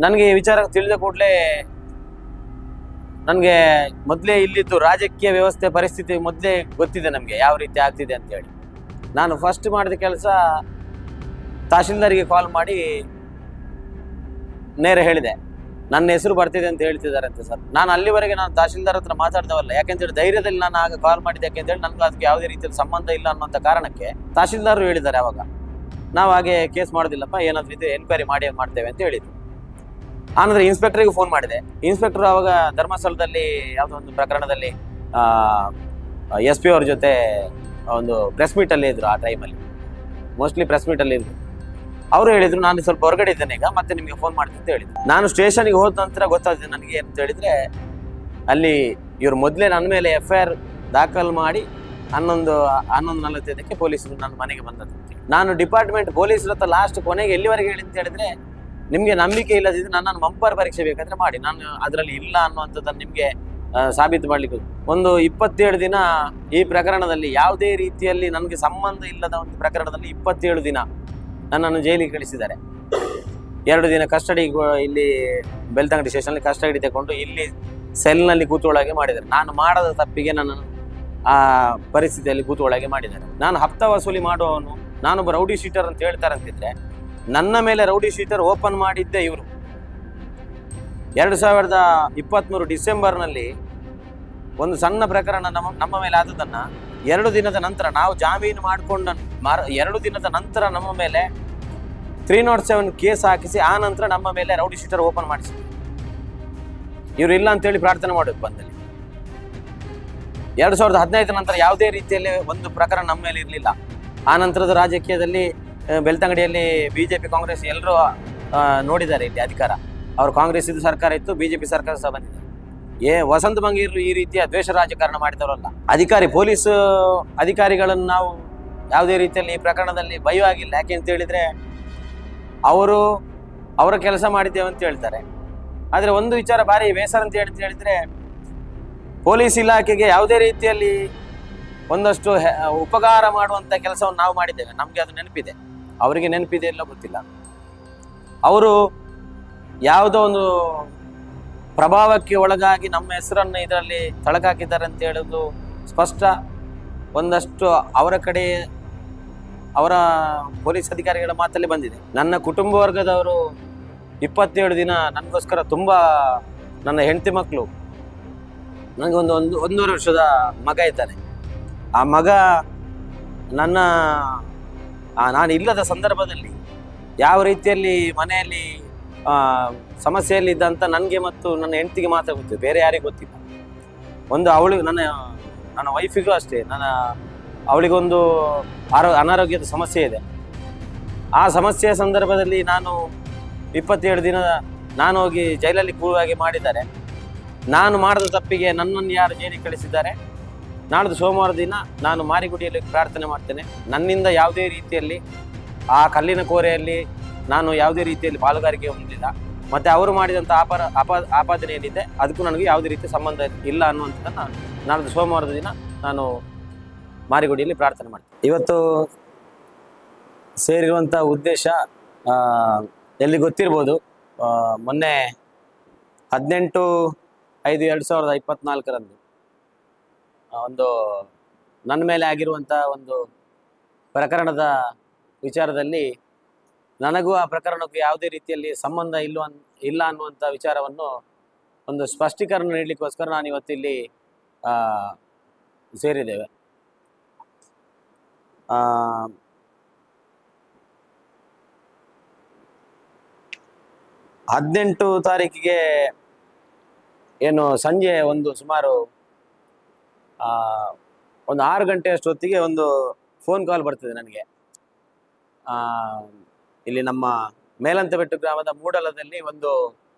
ನನಗೆ ಈ ವಿಚಾರ ತಿಳಿದ ಕೂಡಲೇ ನನಗೆ ಮೊದಲೇ ಇಲ್ಲಿದ್ದು ರಾಜಕೀಯ ವ್ಯವಸ್ಥೆ ಪರಿಸ್ಥಿತಿ ಮೊದಲೇ ಗೊತ್ತಿದೆ ನಮಗೆ ಯಾವ ರೀತಿ ಆಗ್ತಿದೆ ಅಂತೇಳಿ. ನಾನು ಫಸ್ಟ್ ಮಾಡಿದ ಕೆಲಸ ತಹಶೀಲ್ದಾರಿಗೆ ಕಾಲ್ ಮಾಡಿ ನೇರ ಹೇಳಿದೆ, ನನ್ನ ಹೆಸರು ಬರ್ತಿದೆ ಅಂತ ಹೇಳ್ತಿದ್ದಾರೆ ಅಂತ ಸರ್. ನಾನು ಅಲ್ಲಿವರೆಗೆ ನಾನು ತಹಶೀಲ್ದಾರ್ ಹತ್ರ ಮಾತಾಡ್ದವಲ್ಲ, ಯಾಕೆಂತೇಳಿ ಧೈರ್ಯದಲ್ಲಿ ನಾನು ಆಗ ಕಾಲ್ ಮಾಡಿದ್ದೆ. ಯಾಕೆಂತೇಳಿ ನನಗೆ ಅದಕ್ಕೆ ಯಾವುದೇ ರೀತಿಯಲ್ಲಿ ಸಂಬಂಧ ಇಲ್ಲ ಅನ್ನೋಂಥ ಕಾರಣಕ್ಕೆ ತಹಶೀಲ್ದಾರರು ಹೇಳಿದ್ದಾರೆ ಅವಾಗ, ನಾವು ಹಾಗೆ ಕೇಸ್ ಮಾಡೋದಿಲ್ಲಪ್ಪ, ಏನಾದರೂ ಇದು ಎನ್ಕ್ವೈರಿ ಮಾಡಿ ಮಾಡ್ತೇವೆ ಅಂತ ಹೇಳಿದ್ರು. ಆನಂತರ ಇನ್ಸ್ಪೆಕ್ಟರ್ಗೆ ಫೋನ್ ಮಾಡಿದೆ. ಇನ್ಸ್ಪೆಕ್ಟರ್ ಅವಾಗ ಧರ್ಮಸ್ಥಳದಲ್ಲಿ ಯಾವುದೋ ಒಂದು ಪ್ರಕರಣದಲ್ಲಿ SP ಅವ್ರ ಜೊತೆ ಒಂದು ಪ್ರೆಸ್ ಮೀಟಲ್ಲಿ ಇದ್ರು. ಆ ಟೈಮಲ್ಲಿ ಮೋಸ್ಟ್ಲಿ ಪ್ರೆಸ್ ಮೀಟಲ್ಲಿ ಇದ್ರು. ಅವರು ಹೇಳಿದ್ರು, ನಾನು ಸ್ವಲ್ಪ ಹೊರಗಡೆ ಇದ್ದೇನೆ ಈಗ, ಮತ್ತೆ ನಿಮಗೆ ಫೋನ್ ಮಾಡ್ತೀನಿ ಅಂತ ಹೇಳಿದ್ರು. ನಾನು ಸ್ಟೇಷನ್ಗೆ ಹೋದ ನಂತರ ಗೊತ್ತಾಗ್ತದೆ ನನಗೆ ಅಂತ ಹೇಳಿದ್ರೆ, ಅಲ್ಲಿ ಇವರು ಮೊದಲೇ ನನ್ನ ಮೇಲೆ FIR ದಾಖಲು ಮಾಡಿ 11:45 ಪೊಲೀಸರು ನನ್ನ ಮನೆಗೆ ಬಂದದ್ದು. ನಾನು ಡಿಪಾರ್ಟ್ಮೆಂಟ್ ಪೊಲೀಸರ ಹತ್ರ ಲಾಸ್ಟ್ ಕೊನೆಗೆ ಎಲ್ಲಿವರೆಗೆ ಹೇಳಿ ಅಂತ ಹೇಳಿದ್ರೆ, ನಿಮಗೆ ನಂಬಿಕೆ ಇಲ್ಲದಿದ್ರೆ ನನ್ನನ್ನು ಮಂಪರ್ ಪರೀಕ್ಷೆ ಬೇಕಾದ್ರೆ ಮಾಡಿ, ನಾನು ಅದರಲ್ಲಿ ಇಲ್ಲ ಅನ್ನುವಂಥದ್ದನ್ನು ನಿಮಗೆ ಸಾಬೀತು ಮಾಡಲಿಕ್ಕೆ. ಒಂದು 27 ದಿನ ಈ ಪ್ರಕರಣದಲ್ಲಿ ಯಾವುದೇ ರೀತಿಯಲ್ಲಿ ನನಗೆ ಸಂಬಂಧ ಇಲ್ಲದ ಒಂದು ಪ್ರಕರಣದಲ್ಲಿ 27 ದಿನ ನನ್ನನ್ನು ಜೈಲಿಗೆ ಕಳಿಸಿದ್ದಾರೆ. 2 ದಿನ ಕಸ್ಟಡಿ, ಇಲ್ಲಿ ಬೆಳ್ತಂಗಡಿ ಸ್ಟೇಷನ್ಲಿ ಕಸ್ಟಡಿ ತಗೊಂಡು ಇಲ್ಲಿ ಸೆಲ್ನಲ್ಲಿ ಕೂತೊಳಗೆ ಮಾಡಿದ್ದಾರೆ. ನಾನು ಮಾಡದ ತಪ್ಪಿಗೆ ನನ್ನನ್ನು ಆ ಪರಿಸ್ಥಿತಿಯಲ್ಲಿ ಕೂತೊಳಗೆ ಮಾಡಿದ್ದಾರೆ. ನಾನು ಹಪ್ತ ವಸೂಲಿ ಮಾಡುವವನು, ನಾನೊಬ್ಬ ರೌಡಿ ಶೀಟರ್ ಅಂತ ಹೇಳ್ತಾರಂತಿದ್ರೆ, ನನ್ನ ಮೇಲೆ ರೌಡಿ ಶೀಟರ್ ಓಪನ್ ಮಾಡಿದ್ದೆ ಇವರು. 2023 ಡಿಸೆಂಬರ್ನಲ್ಲಿ ಒಂದು ಸಣ್ಣ ಪ್ರಕರಣ ನಮ್ಮ ಮೇಲೆ ಆದದನ್ನು 2 ದಿನದ ನಂತರ ನಾವು ಜಾಮೀನು ಮಾಡಿಕೊಂಡ 2 ದಿನದ ನಂತರ ನಮ್ಮ ಮೇಲೆ 307 ಕೇಸ್ ಹಾಕಿಸಿ, ಆ ನಂತರ ನಮ್ಮ ಮೇಲೆ ರೌಡಿ ಶೀಟರ್ ಓಪನ್ ಮಾಡಿಸಿ, ಇವರು ಇಲ್ಲ ಅಂತೇಳಿ ಪ್ರಾರ್ಥನೆ ಮಾಡೋದು ಬಂದಲ್ಲಿ. 2015 ನಂತರ ಯಾವುದೇ ರೀತಿಯಲ್ಲಿ ಒಂದು ಪ್ರಕರಣ ನಮ್ಮ ಮೇಲೆ ಇರಲಿಲ್ಲ. ಆ ನಂತರದ ರಾಜಕೀಯದಲ್ಲಿ ಬೆಳ್ತಂಗಡಿಯಲ್ಲಿ BJP ಕಾಂಗ್ರೆಸ್ ಎಲ್ಲರೂ ನೋಡಿದ್ದಾರೆ ಇಲ್ಲಿ ಅಧಿಕಾರ. ಅವರು ಕಾಂಗ್ರೆಸ್ ಇದು ಸರ್ಕಾರ ಇತ್ತು, BJP ಸರ್ಕಾರ ಸಹ ಬಂದಿದೆ. ವಸಂತ ಮಂಗೀರು ಈ ರೀತಿಯ ದ್ವೇಷ ರಾಜಕಾರಣ ಮಾಡಿದವರಲ್ಲ. ಪೊಲೀಸ್ ಅಧಿಕಾರಿಗಳನ್ನು ನಾವು ಯಾವುದೇ ರೀತಿಯಲ್ಲಿ ಈ ಪ್ರಕರಣದಲ್ಲಿ ಭಯವಾಗಿಲ್ಲ. ಯಾಕೆ ಅಂತ ಹೇಳಿದ್ರೆ, ಅವರು ಅವರ ಕೆಲಸ ಮಾಡಿದ್ದೇವೆ ಅಂತ ಹೇಳ್ತಾರೆ. ಆದರೆ ಒಂದು ವಿಚಾರ ಭಾರಿ ಬೇಸರ ಅಂತ ಹೇಳಿದ್ರೆ, ಪೊಲೀಸ್ ಇಲಾಖೆಗೆ ಯಾವುದೇ ರೀತಿಯಲ್ಲಿ ಒಂದಷ್ಟು ಉಪಕಾರ ಮಾಡುವಂಥ ಕೆಲಸವನ್ನು ನಾವು ಮಾಡಿದ್ದೇವೆ. ನಮಗೆ ಅದು ನೆನಪಿದೆ, ಅವರಿಗೆ ನೆನಪಿದೆ ಇಲ್ಲ ಗೊತ್ತಿಲ್ಲ. ಅವರು ಯಾವುದೋ ಒಂದು ಪ್ರಭಾವಕ್ಕೆ ಒಳಗಾಗಿ ನಮ್ಮ ಹೆಸರನ್ನು ಇದರಲ್ಲಿ ತಳಕಾಕಿದ್ದಾರೆ ಅಂತ ಹೇಳೋದು ಸ್ಪಷ್ಟ. ಒಂದಷ್ಟು ಅವರ ಕಡೆ ಅವರ ಪೊಲೀಸ್ ಅಧಿಕಾರಿಗಳ ಮಾತಲ್ಲಿ ಬಂದಿದೆ. ನನ್ನ ಕುಟುಂಬ ವರ್ಗದವರು 27 ದಿನ ನನಗೋಸ್ಕರ ತುಂಬ, ನನ್ನ ಹೆಂಡತಿ ಮಕ್ಕಳು, ನನಗೆ ಒಂದೂವರೆ ವರ್ಷದ ಮಗ ಇದ್ದಾನೆ. ಆ ಮಗ ನಾನು ಇಲ್ಲದ ಸಂದರ್ಭದಲ್ಲಿ ಯಾವ ರೀತಿಯಲ್ಲಿ ಮನೆಯಲ್ಲಿ ಸಮಸ್ಯೆಯಲ್ಲಿದ್ದಂತ ನನಗೆ ಮತ್ತು ನನ್ನ ಹೆಂಡತಿಗೆ ಮಾತ್ರ ಗೊತ್ತಿದೆ, ಬೇರೆ ಯಾರಿಗೂ ಗೊತ್ತಿಲ್ಲ. ಅವಳಿಗೆ ನನ್ನ ವೈಫಿಗೂ ಅಷ್ಟೇ, ಅವಳಿಗೊಂದು ಅನಾರೋಗ್ಯದ ಸಮಸ್ಯೆ ಇದೆ. ಆ ಸಮಸ್ಯೆಯ ಸಂದರ್ಭದಲ್ಲಿ ನಾನು 27 ದಿನ ನಾನು ಹೋಗಿ ಜೈಲಲ್ಲಿ ಕೂರುವಾಗೆ ಮಾಡಿದ್ದಾರೆ. ನಾನು ಮಾಡಿದ ತಪ್ಪಿಗೆ ನನ್ನನ್ನು ಯಾರು ಜೈಲಿಗೆ ಕಳಿಸಿದ್ದಾರೆ. ನಾಡ್ದು ಸೋಮವಾರ ದಿನ ನಾನು ಮಾರಿಗುಡಿಯಲ್ಲಿ ಪ್ರಾರ್ಥನೆ ಮಾಡ್ತೇನೆ. ನನ್ನಿಂದ ಯಾವುದೇ ರೀತಿಯಲ್ಲಿ ಆ ಕಲ್ಲಿನ ಕೋರೆಯಲ್ಲಿ ನಾನು ಯಾವುದೇ ರೀತಿಯಲ್ಲಿ ಪಾಲುಗಾರಿಕೆ ಹೊಂದಿಲ್ಲ. ಮತ್ತು ಅವರು ಮಾಡಿದಂಥ ಆಪಾದನೆ ಏನಿದೆ ಅದಕ್ಕೂ ನನಗೆ ಯಾವುದೇ ರೀತಿಯ ಸಂಬಂಧ ಇಲ್ಲ ಅನ್ನುವಂಥದ್ದನ್ನು ನಾಡ್ದು ಸೋಮವಾರದ ದಿನ ನಾನು ಮಾರಿಗುಡಿಯಲ್ಲಿ ಪ್ರಾರ್ಥನೆ ಮಾಡ್ತೇನೆ. ಇವತ್ತು ಸೇರಿರುವಂಥ ಉದ್ದೇಶ ಎಲ್ಲಿ ಗೊತ್ತಿರ್ಬೋದು, ಮೊನ್ನೆ 18/5/2024 ಒಂದು ನನ್ನ ಮೇಲೆ ಆಗಿರುವಂಥ ಒಂದು ಪ್ರಕರಣದ ವಿಚಾರದಲ್ಲಿ ನನಗೂ ಆ ಪ್ರಕರಣಕ್ಕೂ ಯಾವುದೇ ರೀತಿಯಲ್ಲಿ ಸಂಬಂಧ ಇಲ್ಲ ಅನ್ನುವಂಥ ವಿಚಾರವನ್ನು ಒಂದು ಸ್ಪಷ್ಟೀಕರಣ ನೀಡಲಿಕ್ಕೋಸ್ಕರ ನಾನು ಇವತ್ತಿಲ್ಲಿ ಸೇರಿದ್ದೇವೆ. 18 ತಾರೀಕಿಗೆ ಏನು ಸಂಜೆ ಸುಮಾರು ಒಂದು 6 ಗಂಟೆಯಷ್ಟು ಹೊತ್ತಿಗೆ ಒಂದು ಫೋನ್ ಕಾಲ್ ಬರ್ತದೆ ನನಗೆ. ಇಲ್ಲಿ ನಮ್ಮ ಮೇಲಂತಬೆಟ್ಟು ಗ್ರಾಮದ ಮೂಡಲದಲ್ಲಿ ಒಂದು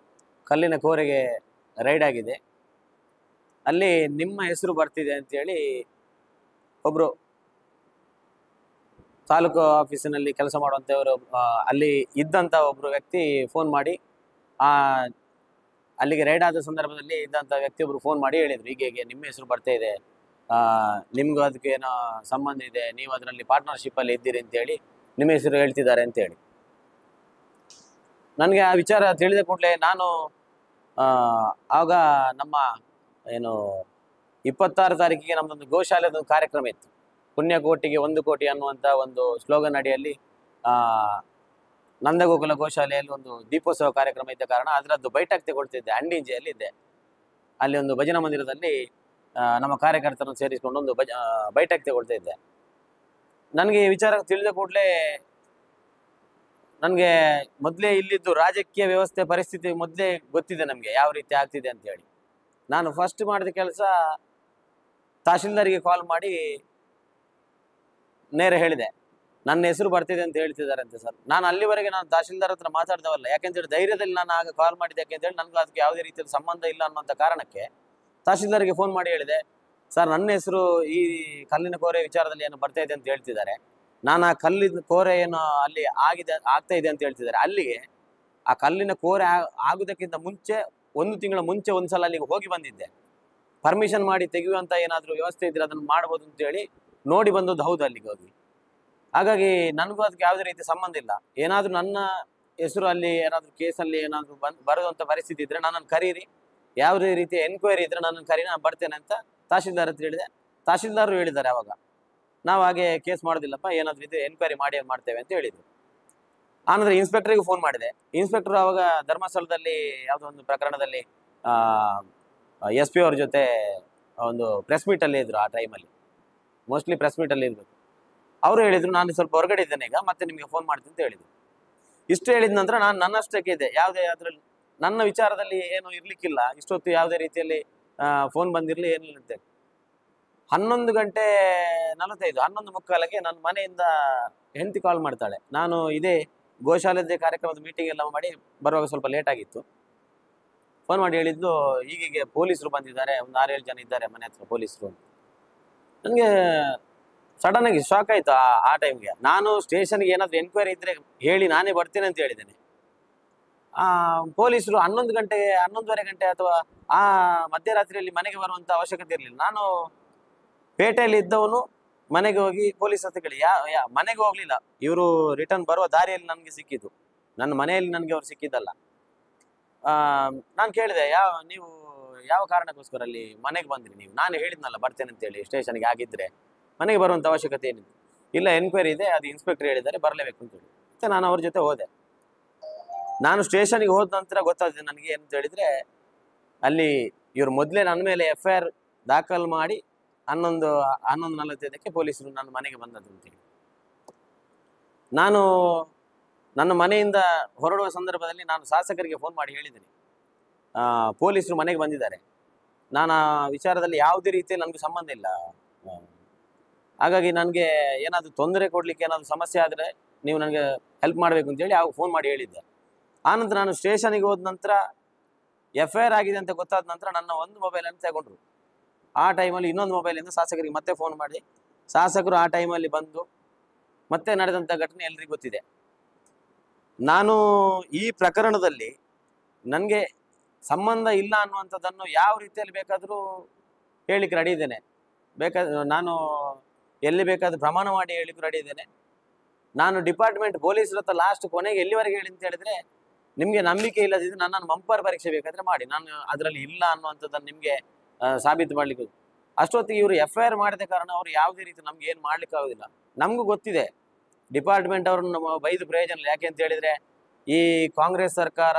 ಕಲ್ಲಿನ ಕೋರೆಗೆ ರೈಡ್ ಆಗಿದೆ, ಅಲ್ಲಿ ನಿಮ್ಮ ಹೆಸರು ಬರ್ತಿದೆ ಅಂತೇಳಿ ಒಬ್ಬರು ತಾಲೂಕು ಆಫೀಸಿನಲ್ಲಿ ಕೆಲಸ ಮಾಡುವಂಥವರು, ಅಲ್ಲಿ ಇದ್ದಂಥ ಒಬ್ಬರು ವ್ಯಕ್ತಿ ಫೋನ್ ಮಾಡಿ, ಅಲ್ಲಿಗೆ ರೈಡ್ ಆದ ಸಂದರ್ಭದಲ್ಲಿ ಇದ್ದಂಥ ವ್ಯಕ್ತಿಯೊಬ್ಬರು ಫೋನ್ ಮಾಡಿ ಹೇಳಿದರು, ಹೀಗೆ ನಿಮ್ಮ ಹೆಸರು ಬರ್ತಾ ಇದೆ, ನಿಮ್ಗೂ ಅದಕ್ಕೆ ಏನೋ ಸಂಬಂಧ ಇದೆ, ನೀವು ಅದರಲ್ಲಿ ಪಾರ್ಟ್ನರ್ಶಿಪ್ಪಲ್ಲಿ ಇದ್ದೀರಿ ಅಂತೇಳಿ ನಿಮ್ಮ ಹೆಸರು ಹೇಳ್ತಿದ್ದಾರೆ ಅಂತೇಳಿ. ನನಗೆ ಆ ವಿಚಾರ ತಿಳಿದ ಕೂಡಲೇ ನಾನು ಆಗ ನಮ್ಮ ಏನು 26 ತಾರೀಕಿಗೆ ನಮ್ಮದೊಂದು ಗೋಶಾಲೆದ ಕಾರ್ಯಕ್ರಮ ಇತ್ತು. ಪುಣ್ಯಕೋಟಿಗೆ 1 ಕೋಟಿ ಅನ್ನುವಂಥ ಒಂದು ಸ್ಲೋಗನ್ ಅಡಿಯಲ್ಲಿ ಆ ನಂದಗೋಕುಲ ಗೋಶಾಲೆಯಲ್ಲಿ ಒಂದು ದೀಪೋತ್ಸವ ಕಾರ್ಯಕ್ರಮ ಇದ್ದ ಕಾರಣ ಅದರದ್ದು ಬೈಠಕ್ ತಗೊಳ್ತಿದ್ದೆ. ಅಂಡಿಂಜೆಯಲ್ಲಿ ಇದ್ದೆ. ಅಲ್ಲಿ ಒಂದು ಭಜನಾ ಮಂದಿರದಲ್ಲಿ ನಮ್ಮ ಕಾರ್ಯಕರ್ತರನ್ನು ಸೇರಿಸಿಕೊಂಡು ಒಂದು ಬೈಠಕ್ ತಗೊಳ್ತಾ ಇದ್ದೆ. ನನಗೆ ಈ ವಿಚಾರ ತಿಳಿದ ಕೂಡಲೇ ನನಗೆ ಮೊದಲೇ ಇಲ್ಲಿದ್ದು ರಾಜಕೀಯ ವ್ಯವಸ್ಥೆ ಪರಿಸ್ಥಿತಿ ಮೊದಲೇ ಗೊತ್ತಿದೆ ನಮಗೆ ಯಾವ ರೀತಿ ಆಗ್ತಿದೆ ಅಂತ ಹೇಳಿ. ನಾನು ಫಸ್ಟ್ ಮಾಡಿದ ಕೆಲಸ ತಹಶೀಲ್ದಾರ್ಗೆ ಕಾಲ್ ಮಾಡಿ ನೇರ ಹೇಳಿದೆ, ನನ್ನ ಹೆಸರು ಬರ್ತಿದೆ ಅಂತ ಹೇಳ್ತಿದ್ದಾರೆ ಅಂತ ಸರ್. ನಾನು ಅಲ್ಲಿವರೆಗೆ ನಾನು ತಹಶೀಲ್ದಾರ್ ಹತ್ರ ಮಾತಾಡ್ದವಲ್ಲ, ಯಾಕೆಂತೇಳಿ ಧೈರ್ಯದಲ್ಲಿ ನಾನು ಆಗ ಕಾಲ್ ಮಾಡಿದೆ. ಯಾಕೆಂತೇಳಿ ನನಗೂ ಅದಕ್ಕೆ ಯಾವುದೇ ರೀತಿಯಲ್ಲಿ ಸಂಬಂಧ ಇಲ್ಲ ಅನ್ನೋಂಥ ಕಾರಣಕ್ಕೆ ತಹಶೀಲ್ದಾರ್ಗೆ ಫೋನ್ ಮಾಡಿ ಹೇಳಿದೆ, ಸರ್ ನನ್ನ ಹೆಸರು ಈ ಕಲ್ಲಿನ ಕೋರೆ ವಿಚಾರದಲ್ಲಿ ಏನು ಬರ್ತಾ ಇದೆ ಅಂತ ಹೇಳ್ತಿದ್ದಾರೆ. ನಾನು ಆ ಕಲ್ಲಿನ ಕೋರೆ ಏನು ಅಲ್ಲಿ ಆಗ್ತಾ ಇದೆ ಅಂತ ಹೇಳ್ತಿದ್ದಾರೆ. ಅಲ್ಲಿಗೆ ಆ ಕಲ್ಲಿನ ಕೋರೆ ಆಗುವುದಕ್ಕಿಂತ ಮುಂಚೆ 1 ತಿಂಗಳ ಮುಂಚೆ ಒಂದ್ಸಲ ಅಲ್ಲಿಗೆ ಹೋಗಿ ಬಂದಿದ್ದೆ. ಪರ್ಮಿಷನ್ ಮಾಡಿ ತೆಗೆಯುವಂಥ ಏನಾದರೂ ವ್ಯವಸ್ಥೆ ಇದ್ರೆ ಅದನ್ನು ಮಾಡ್ಬೋದು ಅಂತೇಳಿ ನೋಡಿ ಬಂದದ್ದು ಹೌದು ಅಲ್ಲಿಗೆ ಹೋಗಿ. ಹಾಗಾಗಿ ನನಗೂ ಅದಕ್ಕೆ ಯಾವುದೇ ರೀತಿ ಸಂಬಂಧ ಇಲ್ಲ. ಏನಾದರೂ ನನ್ನ ಹೆಸರು ಅಲ್ಲಿ ಏನಾದರೂ ಕೇಸಲ್ಲಿ ಏನಾದರೂ ಬರುವಂಥ ಪರಿಸ್ಥಿತಿ ಇದ್ರೆ ನನ್ನನ್ನು ಕರೀರಿ, ಯಾವುದೇ ರೀತಿಯ ಎನ್ಕ್ವೈರಿ ಇದ್ರೆ ನನ್ನನ್ನು ಕರೀರಿ, ನಾನು ಬರ್ತೇನೆ ಅಂತ ತಹಶೀಲ್ದಾರ್ ಹತ್ರ ಹೇಳಿದೆ. ತಹಶೀಲ್ದಾರರು ಹೇಳಿದ್ದಾರೆ ಅವಾಗ, ನಾವು ಹಾಗೆ ಕೇಸ್ ಮಾಡೋದಿಲ್ಲಪ್ಪ, ಏನಾದರೂ ಇದು ಎನ್ಕ್ವೈರಿ ಮಾಡಿ ಮಾಡ್ತೇವೆ ಅಂತ ಹೇಳಿದ್ರು. ಆನಂತರ ಇನ್ಸ್ಪೆಕ್ಟರ್ಗೆ ಫೋನ್ ಮಾಡಿದೆ. ಇನ್ಸ್ಪೆಕ್ಟರ್ ಅವಾಗ ಧರ್ಮಸ್ಥಳದಲ್ಲಿ ಯಾವುದೋ ಒಂದು ಪ್ರಕರಣದಲ್ಲಿ SP ಅವ್ರ ಜೊತೆ ಒಂದು ಪ್ರೆಸ್ ಮೀಟಲ್ಲಿ ಇದ್ರು. ಆ ಟೈಮಲ್ಲಿ ಮೋಸ್ಟ್ಲಿ ಪ್ರೆಸ್ ಮೀಟಲ್ಲಿ ಇರಬೇಕು. ಅವರು ಹೇಳಿದ್ರು, ನಾನು ಸ್ವಲ್ಪ ಹೊರಗಡೆ ಇದ್ದೇನೆ ಈಗ, ಮತ್ತೆ ನಿಮಗೆ ಫೋನ್ ಮಾಡ್ತೀನಿ ಅಂತ ಹೇಳಿದ್ರು. ಇಷ್ಟು ಹೇಳಿದ ನಂತರ ನಾನು ನನ್ನಷ್ಟಕ್ಕೆ ಇದೆ, ಯಾವುದೇ ಅದರಲ್ಲಿ ನನ್ನ ವಿಚಾರದಲ್ಲಿ ಏನು ಇರ್ಲಿಕ್ಕಿಲ್ಲ. ಇಷ್ಟೊತ್ತು ಯಾವುದೇ ರೀತಿಯಲ್ಲಿ ಫೋನ್ ಬಂದಿರಲಿ ಏನಿಲ್ಲ ಅಂತೇಳಿ 11:45 11:45ಕ್ಕೆ ನನ್ನ ಮನೆಯಿಂದ ಹೆಂಡತಿ ಕಾಲ್ ಮಾಡ್ತಾಳೆ. ನಾನು ಇದೇ ಗೋಶಾಲೆದೇ ಕಾರ್ಯಕ್ರಮದ ಮೀಟಿಂಗ್ ಎಲ್ಲ ಮಾಡಿ ಬರುವಾಗ ಸ್ವಲ್ಪ ಲೇಟ್ ಆಗಿತ್ತು. ಫೋನ್ ಮಾಡಿ ಹೇಳಿದ್ದು, ಹೀಗೆ ಪೊಲೀಸರು ಬಂದಿದ್ದಾರೆ, ಒಂದು 6-7 ಜನ ಇದ್ದಾರೆ ಮನೆ ಹತ್ರ ಪೊಲೀಸರು. ನನಗೆ ಸಡನ್ ಆಗಿ ಶಾಕ್ ಆಯ್ತು. ಆ ಟೈಮ್ಗೆ ನಾನು ಸ್ಟೇಷನ್ಗೆ ಏನಾದರೂ ಎನ್ಕ್ವೈರಿ ಇದ್ರೆ ಹೇಳಿ ನಾನೇ ಬರ್ತೇನೆ ಅಂತ ಹೇಳಿದ್ದೇನೆ. ಪೊಲೀಸರು 11 ಗಂಟೆ 11:30 ಗಂಟೆ ಅಥವಾ ಆ ಮಧ್ಯರಾತ್ರಿಯಲ್ಲಿ ಮನೆಗೆ ಬರುವಂಥ ಅವಶ್ಯಕತೆ ಇರಲಿಲ್ಲ. ನಾನು ಪೇಟೆಯಲ್ಲಿ ಇದ್ದವನು ಮನೆಗೆ ಹೋಗಿ ಪೊಲೀಸ್ ಹತ್ರ ಕೇಳಿ ಮನೆಗೆ ಹೋಗ್ಲಿಲ್ಲ, ಇವರು ರಿಟರ್ನ್ ಬರುವ ದಾರಿಯಲ್ಲಿ ನನಗೆ ಸಿಕ್ಕಿದ್ದು, ನನ್ನ ಮನೆಯಲ್ಲಿ ನನಗೆ ಅವ್ರು ಸಿಕ್ಕಿದ್ದಲ್ಲ. ನಾನು ಕೇಳಿದೆ, ನೀವು ಯಾವ ಕಾರಣಕ್ಕೋಸ್ಕರ ಅಲ್ಲಿ ಮನೆಗೆ ಬಂದ್ರಿ ನೀವು? ನಾನು ಹೇಳಿದ್ನಲ್ಲ ಬರ್ತೇನೆ ಅಂತೇಳಿ ಸ್ಟೇಷನ್ಗೆ, ಆಗಿದ್ರೆ ಮನೆಗೆ ಬರುವಂಥ ಅವಶ್ಯಕತೆ ಏನಿದೆ? ಇಲ್ಲ, ಎನ್ಕ್ವೈರಿ ಇದೆ, ಅದು ಇನ್ಸ್ಪೆಕ್ಟರ್ ಹೇಳಿದ್ದಾರೆ, ಬರಲೇಬೇಕು ಅಂತೇಳಿ. ಮತ್ತೆ ನಾನು ಅವ್ರ ಜೊತೆ ಹೋದೆ. ನಾನು ಸ್ಟೇಷನ್ಗೆ ಹೋದ ನಂತರ ಗೊತ್ತಾಗಿದೆ ನನಗೆ ಏನಂತ ಹೇಳಿದ್ರೆ, ಅಲ್ಲಿ ಇವರು ಮೊದಲೇ ನನ್ನ ಮೇಲೆ FIR ದಾಖಲು ಮಾಡಿ 11:45ಕ್ಕೆ ಪೊಲೀಸರು ನನ್ನ ಮನೆಗೆ ಬಂದದ್ದು ಅಂತೇಳಿ. ನಾನು ನನ್ನ ಮನೆಯಿಂದ ಹೊರಡುವ ಸಂದರ್ಭದಲ್ಲಿ ನಾನು ಶಾಸಕರಿಗೆ ಫೋನ್ ಮಾಡಿ ಹೇಳಿದ್ದೀನಿ, ಪೊಲೀಸರು ಮನೆಗೆ ಬಂದಿದ್ದಾರೆ, ನಾನು ಆ ವಿಚಾರದಲ್ಲಿ ಯಾವುದೇ ರೀತಿಯಲ್ಲಿ ನನಗೆ ಸಂಬಂಧ ಇಲ್ಲ, ಹಾಗಾಗಿ ನನಗೆ ಏನಾದರೂ ತೊಂದರೆ ಕೊಡಲಿಕ್ಕೆ ಏನಾದರೂ ಸಮಸ್ಯೆ ಆದರೆ ನೀವು ನನಗೆ ಹೆಲ್ಪ್ ಮಾಡಬೇಕು ಅಂತೇಳಿ ಆವಾಗ ಫೋನ್ ಮಾಡಿ ಹೇಳಿದ್ದೆ. ಆನಂತರ ನಾನು ಸ್ಟೇಷನಿಗೆ ಹೋದ ನಂತರ FIR ಆಗಿದೆ ಅಂತ ಗೊತ್ತಾದ ನಂತರ ನನ್ನ ಒಂದು ಮೊಬೈಲನ್ನು ತಗೊಂಡ್ರು. ಆ ಟೈಮಲ್ಲಿ ಇನ್ನೊಂದು ಮೊಬೈಲಿಂದ ಶಾಸಕರಿಗೆ ಮತ್ತೆ ಫೋನ್ ಮಾಡಿ, ಶಾಸಕರು ಆ ಟೈಮಲ್ಲಿ ಬಂದು ಮತ್ತೆ ನಡೆದಂಥ ಘಟನೆ ಎಲ್ರಿಗೂ ಗೊತ್ತಿದೆ. ನಾನು ಈ ಪ್ರಕರಣದಲ್ಲಿ ನನಗೆ ಸಂಬಂಧ ಇಲ್ಲ ಅನ್ನುವಂಥದ್ದನ್ನು ಯಾವ ರೀತಿಯಲ್ಲಿ ಬೇಕಾದರೂ ಹೇಳಿಕ್ಕೆ ರೆಡಿ ಇದ್ದೇನೆ. ನಾನು ಎಲ್ಲಿ ಬೇಕಾದರೂ ಪ್ರಮಾಣ ಮಾಡಿ ಹೇಳಿಕ್ಕೆ ರೆಡಿ ಇದ್ದೇನೆ. ನಾನು ಡಿಪಾರ್ಟ್ಮೆಂಟ್ ಪೊಲೀಸರ ಹತ್ರ ಲಾಸ್ಟ್ ಕೊನೆಗೆ ಎಲ್ಲಿವರೆಗೆ ಹೇಳಿ ಅಂತ ಹೇಳಿದ್ರೆ, ನಿಮಗೆ ನಂಬಿಕೆ ಇಲ್ಲದಿದ್ದರೆ ನನ್ನನ್ನು ಮಂಪರ್ ಪರೀಕ್ಷೆ ಬೇಕಾದರೆ ಮಾಡಿ, ನಾನು ಅದರಲ್ಲಿ ಇಲ್ಲ ಅನ್ನುವಂಥದ್ದನ್ನು ನಿಮಗೆ ಸಾಬೀತು ಮಾಡಲಿಕ್ಕೆ. ಅಷ್ಟೊತ್ತಿಗೆ ಇವರು FIR ಮಾಡಿದ ಕಾರಣ ಅವರು ಯಾವುದೇ ರೀತಿ ನಮ್ಗೆ ಏನು ಮಾಡ್ಲಿಕ್ಕೆ ಆಗೋದಿಲ್ಲ. ನಮಗೂ ಗೊತ್ತಿದೆ ಡಿಪಾರ್ಟ್ಮೆಂಟ್ ಅವ್ರನ್ನ ಬೈದು ಪ್ರಯೋಜನ ಇಲ್ಲ. ಯಾಕೆ ಅಂತ ಹೇಳಿದರೆ, ಈ ಕಾಂಗ್ರೆಸ್ ಸರ್ಕಾರ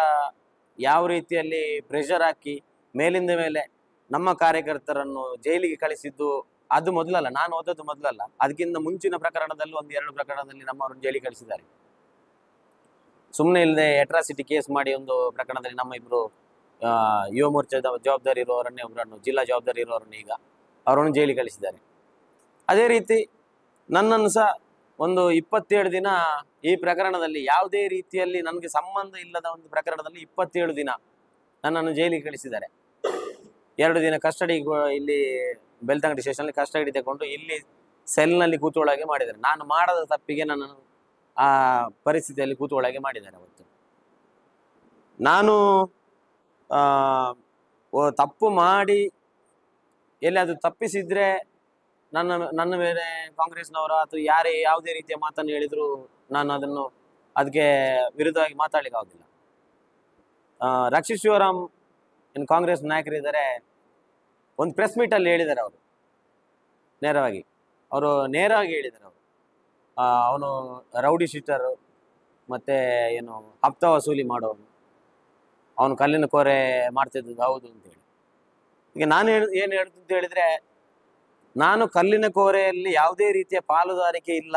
ಯಾವ ರೀತಿಯಲ್ಲಿ ಪ್ರೆಷರ್ ಹಾಕಿ ಮೇಲಿಂದ ಮೇಲೆ ನಮ್ಮ ಕಾರ್ಯಕರ್ತರನ್ನು ಜೈಲಿಗೆ ಕಳಿಸಿದ್ದು ಅದು ಮೊದಲಲ್ಲ, ನಾನು ಓದೋದು ಮೊದಲಲ್ಲ. ಅದಕ್ಕಿಂತ ಮುಂಚಿನ ಪ್ರಕರಣದಲ್ಲೂ 1-2 ಪ್ರಕರಣದಲ್ಲಿ ನಮ್ಮವ್ರನ್ನ ಜೈಲಿಗೆ ಕಳಿಸಿದ್ದಾರೆ. ಸುಮ್ಮನೆ ಇಲ್ಲದೆ ಅಟ್ರಾಸಿಟಿ ಕೇಸ್ ಮಾಡಿ ಒಂದು ಪ್ರಕರಣದಲ್ಲಿ ನಮ್ಮ ಇಬ್ಬರು ಯುವ ಮೋರ್ಚಾದ ಜವಾಬ್ದಾರಿ ಇರುವವರನ್ನೇ ಒಬ್ಬರನ್ನು, ಜಿಲ್ಲಾ ಜವಾಬ್ದಾರಿ ಇರುವವರನ್ನು ಈಗ ಅವರನ್ನು ಜೈಲಿಗೆ ಕಳಿಸಿದ್ದಾರೆ. ಅದೇ ರೀತಿ ನನ್ನನ್ನು ಸಹ ಒಂದು 27 ದಿನ ಈ ಪ್ರಕರಣದಲ್ಲಿ ಯಾವುದೇ ರೀತಿಯಲ್ಲಿ ನನಗೆ ಸಂಬಂಧ ಇಲ್ಲದ ಒಂದು ಪ್ರಕರಣದಲ್ಲಿ 27 ದಿನ ನನ್ನನ್ನು ಜೈಲಿಗೆ ಕಳಿಸಿದ್ದಾರೆ. 2 ದಿನ ಕಸ್ಟಡಿ ಇಲ್ಲಿ ಬೆಳ್ತಂಗಡಿ ಸ್ಟೇಷನಲ್ಲಿ ಕಸ್ಟಡಿ ತಗೊಂಡು ಇಲ್ಲಿ ಸೆಲ್ನಲ್ಲಿ ಕೂತೊಳಗೆ ಮಾಡಿದ್ದಾರೆ. ನಾನು ಮಾಡದ ತಪ್ಪಿಗೆ ನನ್ನನ್ನು ಆ ಪರಿಸ್ಥಿತಿಯಲ್ಲಿ ಕೂತೊಳಗೆ ಮಾಡಿದ್ದಾರೆ. ಅವತ್ತು ನಾನು ತಪ್ಪು ಮಾಡಿ ಎಲ್ಲಿ ಅದು ತಪ್ಪಿಸಿದ್ರೆ ನನ್ನ ಮೇಲೆ ಕಾಂಗ್ರೆಸ್ನವರು ಅಥವಾ ಯಾವುದೇ ರೀತಿಯ ಮಾತನ್ನು ಹೇಳಿದ್ರು ನಾನು ಅದಕ್ಕೆ ವಿರುದ್ಧವಾಗಿ ಮಾತಾಡ್ಲಿಕ್ಕೆ ಆಗೋದಿಲ್ಲ. ರಕ್ಷಿತ್ ಶಿವರಾಮ್ ಏನು ಕಾಂಗ್ರೆಸ್ ನಾಯಕರಿದ್ದಾರೆ, ಒಂದು ಪ್ರೆಸ್ ಮೀಟಲ್ಲಿ ಹೇಳಿದ್ದಾರೆ. ಅವರು ನೇರವಾಗಿ ಹೇಳಿದ್ದಾರೆ. ಅವನು ರೌಡಿ ಶೀಟರು, ಮತ್ತು ಏನು ಹಪ್ತ ವಸೂಲಿ ಮಾಡೋನು, ಅವನು ಕಲ್ಲಿನ ಕೋರೆ ಮಾಡ್ತಿದ್ದದ್ದು ಹೌದು ಅಂತೇಳಿ. ಈಗ ನಾನು ಏನು ಹೇಳ್ತೀನಿ ಅಂತ ಹೇಳಿದರೆ, ನಾನು ಕಲ್ಲಿನ ಕೋರೆಯಲ್ಲಿ ಯಾವುದೇ ರೀತಿಯ ಪಾಲುದಾರಿಕೆ ಇಲ್ಲ,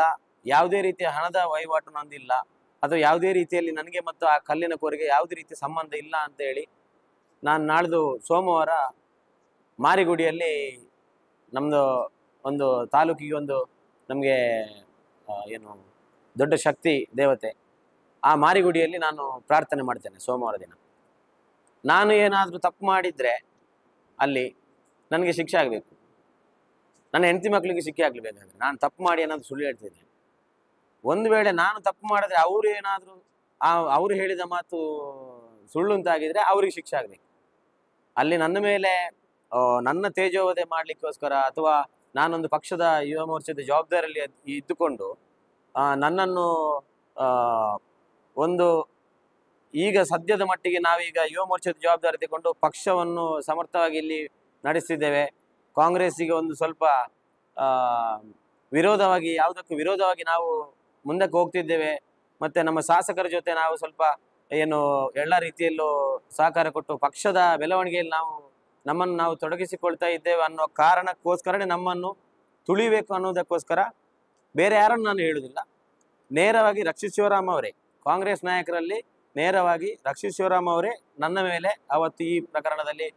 ಯಾವುದೇ ರೀತಿಯ ಹಣದ ವಹಿವಾಟು ನಂದಿಲ್ಲ, ಅಥವಾ ಯಾವುದೇ ರೀತಿಯಲ್ಲಿ ನನಗೆ ಮತ್ತು ಆ ಕಲ್ಲಿನ ಕೋರೆಗೆ ಯಾವುದೇ ರೀತಿಯ ಸಂಬಂಧ ಇಲ್ಲ ಅಂತ ಹೇಳಿ ನಾನು ನಾಳ್ದು ಸೋಮವಾರ ಮಾರಿಗುಡಿಯಲ್ಲಿ ನಮ್ಮದು ಒಂದು ತಾಲೂಕಿಗೆ ಒಂದು ನಮಗೆ ಏನು ದೊಡ್ಡ ಶಕ್ತಿ ದೇವತೆ, ಆ ಮಾರಿಗುಡಿಯಲ್ಲಿ ನಾನು ಪ್ರಾರ್ಥನೆ ಮಾಡ್ತೇನೆ ಸೋಮವಾರ ದಿನ. ನಾನು ಏನಾದರೂ ತಪ್ಪು ಮಾಡಿದರೆ ಅಲ್ಲಿ ನನಗೆ ಶಿಕ್ಷೆ ಆಗಬೇಕು, ನನ್ನ ಹೆಂಡತಿ ಮಕ್ಕಳಿಗೆ ಶಿಕ್ಷೆ ಆಗಲೇಬೇಕಾದ್ರೆ. ನಾನು ತಪ್ಪು ಮಾಡಿ ಏನಾದರೂ ಸುಳ್ಳು ಹೇಳ್ತಿದ್ದೆ, ಒಂದು ವೇಳೆ ನಾನು ತಪ್ಪು ಮಾಡಿದ್ರೆ ಅವರು ಏನಾದರೂ ಅವರು ಹೇಳಿದ ಮಾತು ಸುಳ್ಳು ಅಂತಾಗಿದ್ರೆ ಅವರಿಗೆ ಶಿಕ್ಷೆ ಆಗಬೇಕು. ಅಲ್ಲಿ ನನ್ನ ಮೇಲೆ ನನ್ನ ತೇಜೋವಧೆ ಮಾಡಲಿಕ್ಕೋಸ್ಕರ, ಅಥವಾ ನಾನೊಂದು ಪಕ್ಷದ ಯುವ ಮೋರ್ಚಾದ ಜವಾಬ್ದಾರಿಯಲ್ಲಿ ಇದ್ದುಕೊಂಡು ನನ್ನನ್ನು ಒಂದು ಈಗ ಸದ್ಯದ ಮಟ್ಟಿಗೆ ನಾವೀಗ ಯುವ ಮೋರ್ಚಾದ ಜವಾಬ್ದಾರಿ ತಗೊಂಡು ಪಕ್ಷವನ್ನು ಸಮರ್ಥವಾಗಿ ಇಲ್ಲಿ ನಡೆಸ್ತಿದ್ದೇವೆ. ಕಾಂಗ್ರೆಸ್ಸಿಗೆ ಒಂದು ಸ್ವಲ್ಪ ವಿರೋಧವಾಗಿ, ಯಾವುದಕ್ಕೂ ವಿರೋಧವಾಗಿ ನಾವು ಮುಂದಕ್ಕೆ ಹೋಗ್ತಿದ್ದೇವೆ. ಮತ್ತು ನಮ್ಮ ಶಾಸಕರ ಜೊತೆ ನಾವು ಸ್ವಲ್ಪ ಏನು ಎಲ್ಲ ರೀತಿಯಲ್ಲೂ ಸಹಕಾರ ಕೊಟ್ಟು ಪಕ್ಷದ ಬೆಳವಣಿಗೆಯಲ್ಲಿ ನಮ್ಮನ್ನು ನಾವು ತೊಡಗಿಸಿಕೊಳ್ತಾ ಇದ್ದೇವೆ ಅನ್ನೋ ಕಾರಣಕ್ಕೋಸ್ಕರನೇ ನಮ್ಮನ್ನು ತುಳಿಬೇಕು ಅನ್ನೋದಕ್ಕೋಸ್ಕರ ಬೇರೆ ಯಾರನ್ನು ನಾನು ಹೇಳುವುದಿಲ್ಲ. ನೇರವಾಗಿ ರಕ್ಷಿತ್ ಶಿವರಾಮ್ ಅವರೇ, ಕಾಂಗ್ರೆಸ್ ನಾಯಕರಲ್ಲಿ ನೇರವಾಗಿ ರಕ್ಷಿತ್ ಶಿವರಾಮ್ ಅವರೇ ನನ್ನ ಮೇಲೆ ಅವತ್ತು ಈ ಪ್ರಕರಣದಲ್ಲಿ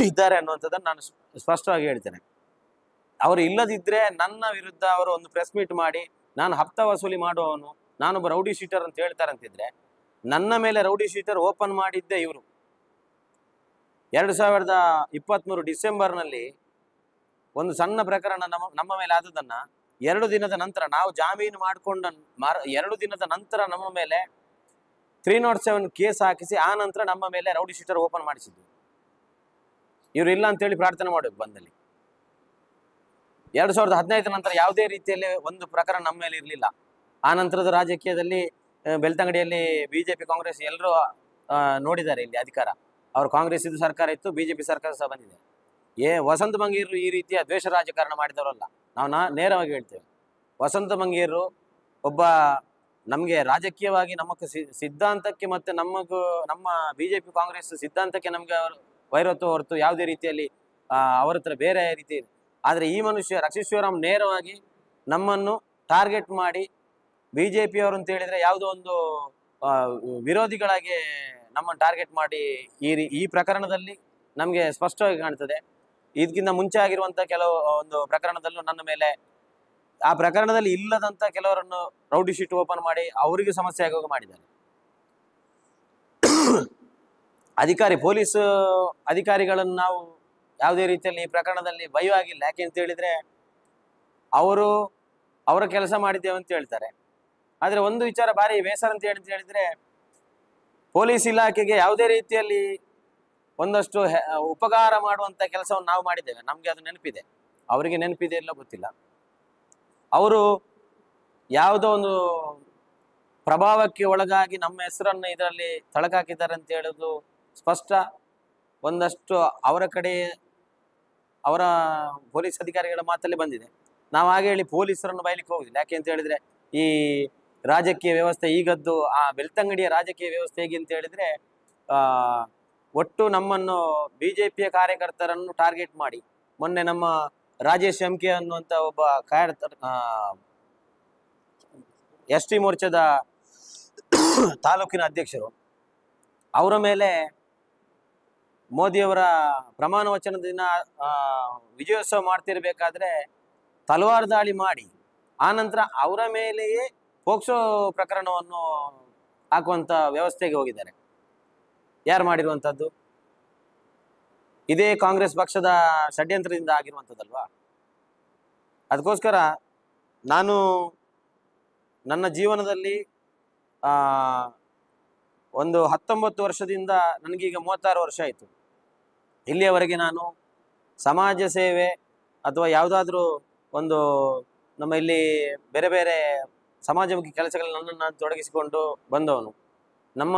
ಇದ್ದಾರೆ ಅನ್ನುವಂಥದ್ದನ್ನು ನಾನು ಸ್ಪಷ್ಟವಾಗಿ ಹೇಳ್ತೇನೆ. ಅವರು ಇಲ್ಲದಿದ್ದರೆ ನನ್ನ ವಿರುದ್ಧ ಅವರು ಒಂದು ಪ್ರೆಸ್ ಮೀಟ್ ಮಾಡಿ ನಾನು ಹಪ್ತ ವಸೂಲಿ ಮಾಡುವವನು, ನಾನೊಬ್ಬ ರೌಡಿ ಶೀಟರ್ ಅಂತ ಹೇಳ್ತಾರಂತಿದ್ರೆ, ನನ್ನ ಮೇಲೆ ರೌಡಿ ಶೀಟರ್ ಓಪನ್ ಮಾಡಿದ್ದೆ ಇವರು 2023 ಡಿಸೆಂಬರ್ನಲ್ಲಿ ಒಂದು ಸಣ್ಣ ಪ್ರಕರಣ ನಮ್ಮ ಮೇಲೆ ಆದದನ್ನು 2 ದಿನದ ನಂತರ ನಾವು ಜಾಮೀನು ಮಾಡಿಕೊಂಡ 2 ದಿನದ ನಂತರ ನಮ್ಮ ಮೇಲೆ 307 ಕೇಸ್ ಹಾಕಿಸಿ ಆ ನಂತರ ನಮ್ಮ ಮೇಲೆ ರೌಡಿ ಶೀಟರ್ ಓಪನ್ ಮಾಡಿಸಿದ್ರು. ಇವರು ಇಲ್ಲ ಅಂತೇಳಿ ಪ್ರಾರ್ಥನೆ ಮಾಡಬೇಕು ಬಂದಲ್ಲಿ. 2015 ನಂತರ ಯಾವುದೇ ರೀತಿಯಲ್ಲಿ ಒಂದು ಪ್ರಕರಣ ನಮ್ಮ ಮೇಲೆ ಇರಲಿಲ್ಲ. ಆ ನಂತರದ ರಾಜಕೀಯದಲ್ಲಿ ಬೆಳ್ತಂಗಡಿಯಲ್ಲಿ ಬಿಜೆಪಿ ಕಾಂಗ್ರೆಸ್ ಎಲ್ಲರೂ ನೋಡಿದ್ದಾರೆ ಇಲ್ಲಿ ಅಧಿಕಾರ. ಅವರು ಕಾಂಗ್ರೆಸ್ ಇದು ಸರ್ಕಾರ ಇತ್ತು, ಬಿಜೆಪಿ ಸರ್ಕಾರ ಸಹ ಬಂದಿದೆ. ವಸಂತ ಮಂಗೀರರು ಈ ರೀತಿಯ ದ್ವೇಷ ರಾಜಕಾರಣ ಮಾಡಿದವರಲ್ಲ. ನಾವು ನೇರವಾಗಿ ಹೇಳ್ತೇವೆ, ವಸಂತ ಮಂಗೀರರು ಒಬ್ಬ ನಮಗೆ ರಾಜಕೀಯವಾಗಿ ಸಿದ್ಧಾಂತಕ್ಕೆ ಮತ್ತು ನಮ್ಮ ಬಿಜೆಪಿ ಕಾಂಗ್ರೆಸ್ ಸಿದ್ಧಾಂತಕ್ಕೆ ನಮಗೆ ಅವರು ವೈರತ್ವ ಹೊರತು ಯಾವುದೇ ರೀತಿಯಲ್ಲಿ ಅವರ ಹತ್ರ ಬೇರೆ ರೀತಿ. ಆದರೆ ಈ ಮನುಷ್ಯ ರಕ್ಷಿತ್ ಶಿವರಾಮ್ ನೇರವಾಗಿ ನಮ್ಮನ್ನು ಟಾರ್ಗೆಟ್ ಮಾಡಿ, ಬಿಜೆಪಿಯವರು ಅಂತ ಹೇಳಿದರೆ ಯಾವುದೋ ಒಂದು ವಿರೋಧಿಗಳಾಗಿ ನಮ್ಮನ್ನು ಟಾರ್ಗೆಟ್ ಮಾಡಿ ಈ ಪ್ರಕರಣದಲ್ಲಿ ನಮಗೆ ಸ್ಪಷ್ಟವಾಗಿ ಕಾಣ್ತದೆ. ಇದಕ್ಕಿಂತ ಮುಂಚೆ ಆಗಿರುವಂಥ ಕೆಲವು ಒಂದು ಪ್ರಕರಣದಲ್ಲೂ ನನ್ನ ಮೇಲೆ, ಆ ಪ್ರಕರಣದಲ್ಲಿ ಇಲ್ಲದಂಥ ಕೆಲವರನ್ನು ರೌಡಿ ಶೀಟ್ ಓಪನ್ ಮಾಡಿ ಅವರಿಗೆ ಸಮಸ್ಯೆ ಆಗುವಾಗ ಮಾಡಿದ್ದಾರೆ. ಪೊಲೀಸ್ ಅಧಿಕಾರಿಗಳನ್ನು ನಾವು ಯಾವುದೇ ರೀತಿಯಲ್ಲಿ ಈ ಪ್ರಕರಣದಲ್ಲಿ ಭಯವಾಗಿಲ್ಲ. ಯಾಕೆ ಅಂತ ಹೇಳಿದರೆ ಅವರು ಅವರ ಕೆಲಸ ಮಾಡಿದ್ದೇವೆ ಅಂತ ಹೇಳ್ತಾರೆ. ಆದರೆ ಒಂದು ವಿಚಾರ ಭಾರಿ ಬೇಸರ ಅಂತ ಹೇಳಿದರೆ, ಪೊಲೀಸ್ ಇಲಾಖೆಗೆ ಯಾವುದೇ ರೀತಿಯಲ್ಲಿ ಒಂದಷ್ಟು ಉಪಕಾರ ಮಾಡುವಂಥ ಕೆಲಸವನ್ನು ನಾವು ಮಾಡಿದ್ದೇವೆ. ನಮಗೆ ಅದು ನೆನಪಿದೆ, ಅವರಿಗೆ ನೆನಪಿದೆ ಇಲ್ಲ ಗೊತ್ತಿಲ್ಲ. ಅವರು ಯಾವುದೋ ಒಂದು ಪ್ರಭಾವಕ್ಕೆ ಒಳಗಾಗಿ ನಮ್ಮ ಹೆಸರನ್ನು ಇದರಲ್ಲಿ ತಳಕಾಕಿದ್ದಾರೆ ಅಂತ ಹೇಳೋದು ಸ್ಪಷ್ಟ. ಒಂದಷ್ಟು ಅವರ ಕಡೆ ಅವರ ಪೊಲೀಸ್ ಅಧಿಕಾರಿಗಳ ಮಾತಲ್ಲಿ ಬಂದಿದೆ. ನಾವು ಹಾಗೆ ಹೇಳಿ ಪೊಲೀಸರನ್ನು ಬಯಲಿಕ್ಕೆ ಹೋಗುದಿಲ್ಲ. ಯಾಕೆ ಅಂತ ಹೇಳಿದರೆ, ಈ ರಾಜಕೀಯ ವ್ಯವಸ್ಥೆ ಈಗದ್ದು, ಆ ಬೆಳ್ತಂಗಡಿಯ ರಾಜಕೀಯ ವ್ಯವಸ್ಥೆ ಹೇಗೆ ಅಂತ ಹೇಳಿದರೆ, ಒಟ್ಟು ನಮ್ಮನ್ನು ಬಿಜೆಪಿಯ ಕಾರ್ಯಕರ್ತರನ್ನು ಟಾರ್ಗೆಟ್ ಮಾಡಿ, ಮೊನ್ನೆ ನಮ್ಮ ರಾಜೇಶ್ ಎಂಕೆ ಅನ್ನುವಂಥ ಒಬ್ಬ ST ಮೋರ್ಚಾದ ತಾಲೂಕಿನ ಅಧ್ಯಕ್ಷರು, ಅವರ ಮೇಲೆ ಮೋದಿಯವರ ಪ್ರಮಾಣ ವಚನದ ದಿನ ವಿಜಯೋತ್ಸವ ಮಾಡ್ತಿರ್ಬೇಕಾದ್ರೆ ತಲವಾರು ದಾಳಿ ಮಾಡಿ ಆನಂತರ ಅವರ ಮೇಲೆಯೇ ಪೋಕ್ಸೋ ಪ್ರಕರಣವನ್ನು ಹಾಕುವಂಥ ವ್ಯವಸ್ಥೆಗೆ ಹೋಗಿದ್ದಾರೆ. ಯಾರು ಮಾಡಿರುವಂಥದ್ದು? ಇದೇ ಕಾಂಗ್ರೆಸ್ ಪಕ್ಷದ ಷಡ್ಯಂತ್ರದಿಂದ ಆಗಿರುವಂಥದ್ದಲ್ವಾ? ಅದಕ್ಕೋಸ್ಕರ ನಾನು ನನ್ನ ಜೀವನದಲ್ಲಿ ಒಂದು 19 ವರ್ಷದಿಂದ, ನನಗೀಗ 36 ವರ್ಷ ಆಯಿತು, ಇಲ್ಲಿಯವರೆಗೆ ನಾನು ಸಮಾಜ ಸೇವೆ ಅಥವಾ ಯಾವುದಾದ್ರೂ ಒಂದು ನಮ್ಮ ಇಲ್ಲಿ ಬೇರೆ ಬೇರೆ ಸಮಾಜಮುಖಿ ಕೆಲಸಗಳಲ್ಲಿ ನನ್ನನ್ನು ನಾನು ತೊಡಗಿಸಿಕೊಂಡು ಬಂದವನು. ನಮ್ಮ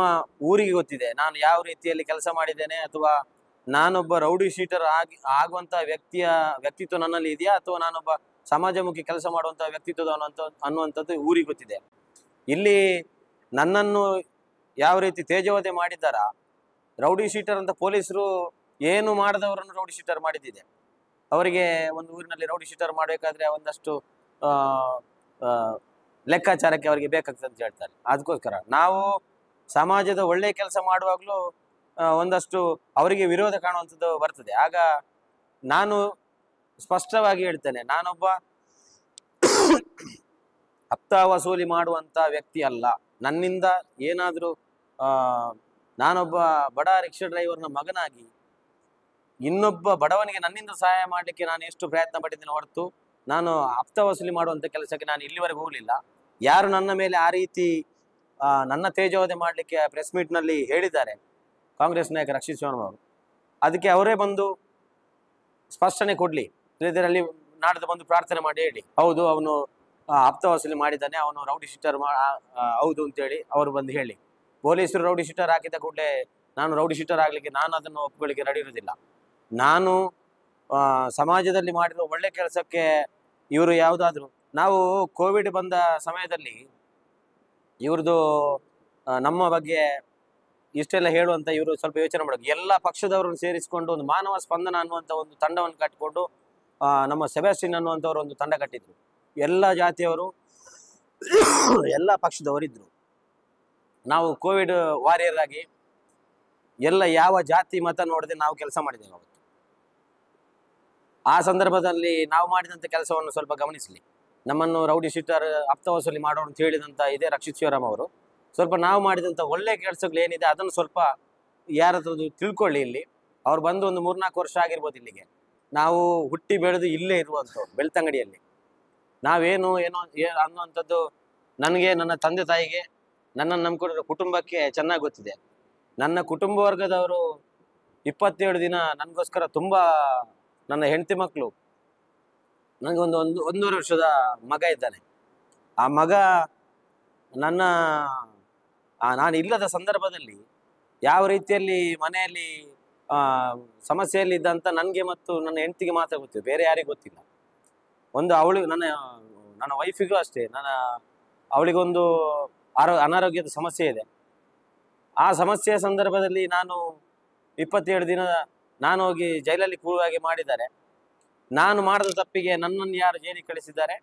ಊರಿಗೆ ಗೊತ್ತಿದೆ ನಾನು ಯಾವ ರೀತಿಯಲ್ಲಿ ಕೆಲಸ ಮಾಡಿದ್ದೇನೆ, ಅಥವಾ ನಾನೊಬ್ಬ ರೌಡಿ ಶೀಟರ್ ಆಗುವಂತ ವ್ಯಕ್ತಿತ್ವ ನನ್ನಲ್ಲಿ ಇದೆಯಾ, ಅಥವಾ ನಾನೊಬ್ಬ ಸಮಾಜಮುಖಿ ಕೆಲಸ ಮಾಡುವಂತ ವ್ಯಕ್ತಿತ್ವದ ಅನ್ನುವಂಥದ್ದು ಊರಿಗೆ ಗೊತ್ತಿದೆ. ಇಲ್ಲಿ ನನ್ನನ್ನು ಯಾವ ರೀತಿ ತೇಜೋವಧೆ ಮಾಡಿದ್ದಾರ, ರೌಡಿ ಶೀಟರ್ ಅಂತ ಪೊಲೀಸರು ಏನು ಮಾಡದವರನ್ನು ರೌಡಿ ಶೀಟರ್ ಮಾಡಿದ್ದಿದೆ. ಅವರಿಗೆ ಒಂದು ಊರಿನಲ್ಲಿ ರೌಡಿ ಶೀಟರ್ ಮಾಡಬೇಕಾದ್ರೆ ಒಂದಷ್ಟು ಆ ಲೆಕ್ಕಾಚಾರಕ್ಕೆ ಅವರಿಗೆ ಬೇಕಾಗ್ತದೆ ಅಂತ ಹೇಳ್ತಾರೆ. ಅದಕ್ಕೋಸ್ಕರ ನಾವು ಸಮಾಜದ ಒಳ್ಳೆ ಕೆಲಸ ಮಾಡುವಾಗಲೂ ಒಂದಷ್ಟು ಅವರಿಗೆ ವಿರೋಧ ಕಾಣುವಂಥದ್ದು ಬರ್ತದೆ. ಆಗ ನಾನು ಸ್ಪಷ್ಟವಾಗಿ ಹೇಳ್ತೇನೆ, ನಾನೊಬ್ಬ ಹಪ್ತ ವಸೂಲಿ ಮಾಡುವಂತ ವ್ಯಕ್ತಿ ಅಲ್ಲ. ನನ್ನಿಂದ ಏನಾದರೂ ನಾನೊಬ್ಬ ಬಡ ರಿಕ್ಷಾ ಡ್ರೈವರ್ನ ಮಗನಾಗಿ ಇನ್ನೊಬ್ಬ ಬಡವನಿಗೆ ನನ್ನಿಂದ ಸಹಾಯ ಮಾಡಲಿಕ್ಕೆ ನಾನು ಎಷ್ಟು ಪ್ರಯತ್ನ ಪಟ್ಟಿದ್ದೇನೆ ಹೊರತು ನಾನು ಹಪ್ತ ವಸೂಲಿ ಮಾಡುವಂತ ಕೆಲಸಕ್ಕೆ ನಾನು ಇಲ್ಲಿವರೆಗೂ ಹೋಗಲಿಲ್ಲ. ಯಾರು ನನ್ನ ಮೇಲೆ ಆ ರೀತಿ ನನ್ನ ತೇಜೋವಧೆ ಮಾಡಲಿಕ್ಕೆ ಪ್ರೆಸ್ ಮೀಟ್ನಲ್ಲಿ ಹೇಳಿದ್ದಾರೆ ಕಾಂಗ್ರೆಸ್ ನಾಯಕ ರಕ್ಷಿತ್ ಶರ್ಮಾ ಅವರು, ಅದಕ್ಕೆ ಅವರೇ ಬಂದು ಸ್ಪಷ್ಟನೆ ಕೊಡ್ಲಿ. ಇದರಲ್ಲಿ ನಾಡ್ದು ಬಂದು ಪ್ರಾರ್ಥನೆ ಮಾಡಿ ಹೇಳಿ, ಹೌದು ಅವನು ಹಪ್ತ ವಸೂಲಿ ಮಾಡಿದ್ದಾನೆ, ಅವನು ರೌಡಿ ಶೀಟರ್ ಹೌದು ಅಂತೇಳಿ ಅವರು ಬಂದು ಹೇಳಿ. ಪೊಲೀಸರು ರೌಡಿ ಶೀಟರ್ ಹಾಕಿದ ಕೂಡಲೇ ನಾನು ರೌಡಿ ಶೀಟರ್ ಆಗ್ಲಿಕ್ಕೆ ನಾನು ಅದನ್ನು ಒಪ್ಕೊಳ್ಳಿಕ್ಕೆ ರೆಡಿ ಇರುವುದಿಲ್ಲ. ನಾನು ಸಮಾಜದಲ್ಲಿ ಮಾಡಿರೋ ಒಳ್ಳೆ ಕೆಲಸಕ್ಕೆ ಇವರು ಯಾವುದಾದ್ರು, ನಾವು ಕೋವಿಡ್ ಬಂದ ಸಮಯದಲ್ಲಿ ಇವ್ರದ್ದು ನಮ್ಮ ಬಗ್ಗೆ ಇಷ್ಟೆಲ್ಲ ಹೇಳುವಂತ ಇವರು ಸ್ವಲ್ಪ ಯೋಚನೆ ಮಾಡಬೇಕು. ಎಲ್ಲ ಪಕ್ಷದವರನ್ನು ಸೇರಿಸಿಕೊಂಡು ಒಂದು ಮಾನವ ಸ್ಪಂದನ ಅನ್ನುವಂಥ ಒಂದು ತಂಡವನ್ನು ಕಟ್ಟಿಕೊಂಡು ನಮ್ಮ ಸೆಬಾಸ್ಟಿನ್ ಅನ್ನುವಂಥವ್ರು ಒಂದು ತಂಡ ಕಟ್ಟಿದ್ರು. ಎಲ್ಲ ಜಾತಿಯವರು ಎಲ್ಲ ಪಕ್ಷದವರಿದ್ರು. ನಾವು ಕೋವಿಡ್ ವಾರಿಯರ್ ಆಗಿ ಎಲ್ಲ ಯಾವ ಜಾತಿ ಮತ ನೋಡದೆ ನಾವು ಕೆಲಸ ಮಾಡಿದ್ದೇವೆ ಅವತ್ತು. ಆ ಸಂದರ್ಭದಲ್ಲಿ ನಾವು ಮಾಡಿದಂಥ ಕೆಲಸವನ್ನು ಸ್ವಲ್ಪ ಗಮನಿಸಲಿ. ನಮ್ಮನ್ನು ರೌಡಿ ಶೀಟರ್ ಹಪ್ತ ವಸೂಲಿ ಮಾಡೋಣ ಅಂತ ಹೇಳಿದಂಥ ಇದೇ ರಕ್ಷಿತ್ ಶಿವರಾಮ್ ಅವರು ಸ್ವಲ್ಪ ನಾವು ಮಾಡಿದಂಥ ಒಳ್ಳೆ ಕೆಲಸಗಳು ಏನಿದೆ ಅದನ್ನು ಸ್ವಲ್ಪ ಯಾರತ್ರದ್ದು ತಿಳ್ಕೊಳ್ಳಿ. ಇಲ್ಲಿ ಅವ್ರು ಬಂದು ಒಂದು 3-4 ವರ್ಷ ಆಗಿರ್ಬೋದು ಇಲ್ಲಿಗೆ. ನಾವು ಹುಟ್ಟಿ ಬೆಳೆದು ಇಲ್ಲೇ ಇರುವಂಥವ್ರು ಬೆಳ್ತಂಗಡಿಯಲ್ಲಿ. ನಾವೇನು ಏನೋ ಅನ್ನುವಂಥದ್ದು ನನಗೆ, ನನ್ನ ತಂದೆ ತಾಯಿಗೆ, ನನ್ನನ್ನು ನಂಬಿಕೊಂಡಿರೋ ಕುಟುಂಬಕ್ಕೆ ಚೆನ್ನಾಗಿ ಗೊತ್ತಿದೆ. ನನ್ನ ಕುಟುಂಬ ವರ್ಗದವರು 27 ದಿನ ನನಗೋಸ್ಕರ ತುಂಬ, ನನ್ನ ಹೆಂಡತಿ ಮಕ್ಕಳು, ನನಗೆ ಒಂದೂವರೆ ವರ್ಷದ ಮಗ ಇದ್ದಾನೆ. ಆ ಮಗ ನಾನು ಇಲ್ಲದ ಸಂದರ್ಭದಲ್ಲಿ ಯಾವ ರೀತಿಯಲ್ಲಿ ಮನೆಯಲ್ಲಿ ಸಮಸ್ಯೆಯಲ್ಲಿ ಇದ್ದಂತ ನನಗೆ ಮತ್ತು ನನ್ನ ಹೆಂಡತಿಗೆ ಮಾತ್ರ ಗೊತ್ತಿದೆ, ಬೇರೆ ಯಾರಿಗೂ ಗೊತ್ತಿಲ್ಲ. ಅವಳು ನನ್ನ ವೈಫಿಗೂ ಅಷ್ಟೇ, ಅವಳಿಗೊಂದು ಅನಾರೋಗ್ಯದ ಸಮಸ್ಯೆ ಇದೆ. ಆ ಸಮಸ್ಯೆಯ ಸಂದರ್ಭದಲ್ಲಿ ನಾನು 27 ದಿನ ನಾನು ಹೋಗಿ ಜೈಲಲ್ಲಿ ಕೂರುವಾಗೆ ಮಾಡಿದ್ದಾರೆ. ನಾನು ಮಾಡಿದ ತಪ್ಪಿಗೆ ನನ್ನನ್ನು ಯಾರು ಜೈಲಿಗೆ ಕಳಿಸಿದ್ದಾರೆ.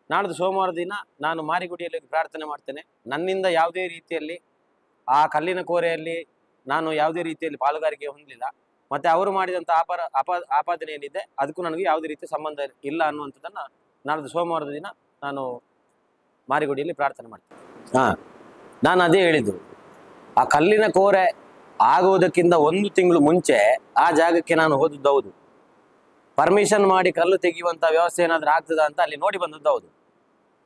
ನಾಡ್ದು ಸೋಮವಾರ ದಿನ ನಾನು ಮಾರಿಗುಡಿಯಲ್ಲಿ ಪ್ರಾರ್ಥನೆ ಮಾಡ್ತೇನೆ. ನನ್ನಿಂದ ಯಾವುದೇ ರೀತಿಯಲ್ಲಿ ಆ ಕಲ್ಲಿನ ಕೋರೆಯಲ್ಲಿ ನಾನು ಯಾವುದೇ ರೀತಿಯಲ್ಲಿ ಪಾಲುಗಾರಿಕೆ ಹೊಂದಲಿಲ್ಲ. ಮತ್ತೆ ಅವರು ಮಾಡಿದಂಥ ಆಪಾದನೆ ಏನಿದೆ ಅದಕ್ಕೂ ನನಗೆ ಯಾವುದೇ ರೀತಿಯ ಸಂಬಂಧ ಇಲ್ಲ ಅನ್ನುವಂಥದ್ದನ್ನು ನಾಡ್ದು ಸೋಮವಾರದ ದಿನ ನಾನು ಮಾರಿಗುಡಿಯಲ್ಲಿ ಪ್ರಾರ್ಥನೆ ಮಾಡ್ತೇನೆ. ನಾನು ಅದೇ ಹೇಳಿದ್ದು, ಆ ಕಲ್ಲಿನ ಕೋರೆ ಆಗುವುದಕ್ಕಿಂತ 1 ತಿಂಗಳು ಮುಂಚೆ ಆ ಜಾಗಕ್ಕೆ ನಾನು ಹೋದದ್ದು ಹೌದು. ಪರ್ಮಿಷನ್ ಮಾಡಿ ಕಲ್ಲು ತೆಗೆಯುವಂಥ ವ್ಯವಸ್ಥೆ ಏನಾದರೂ ಆಗ್ತದ ಅಂತ ಅಲ್ಲಿ ನೋಡಿ ಬಂದದ್ದು ಹೌದು.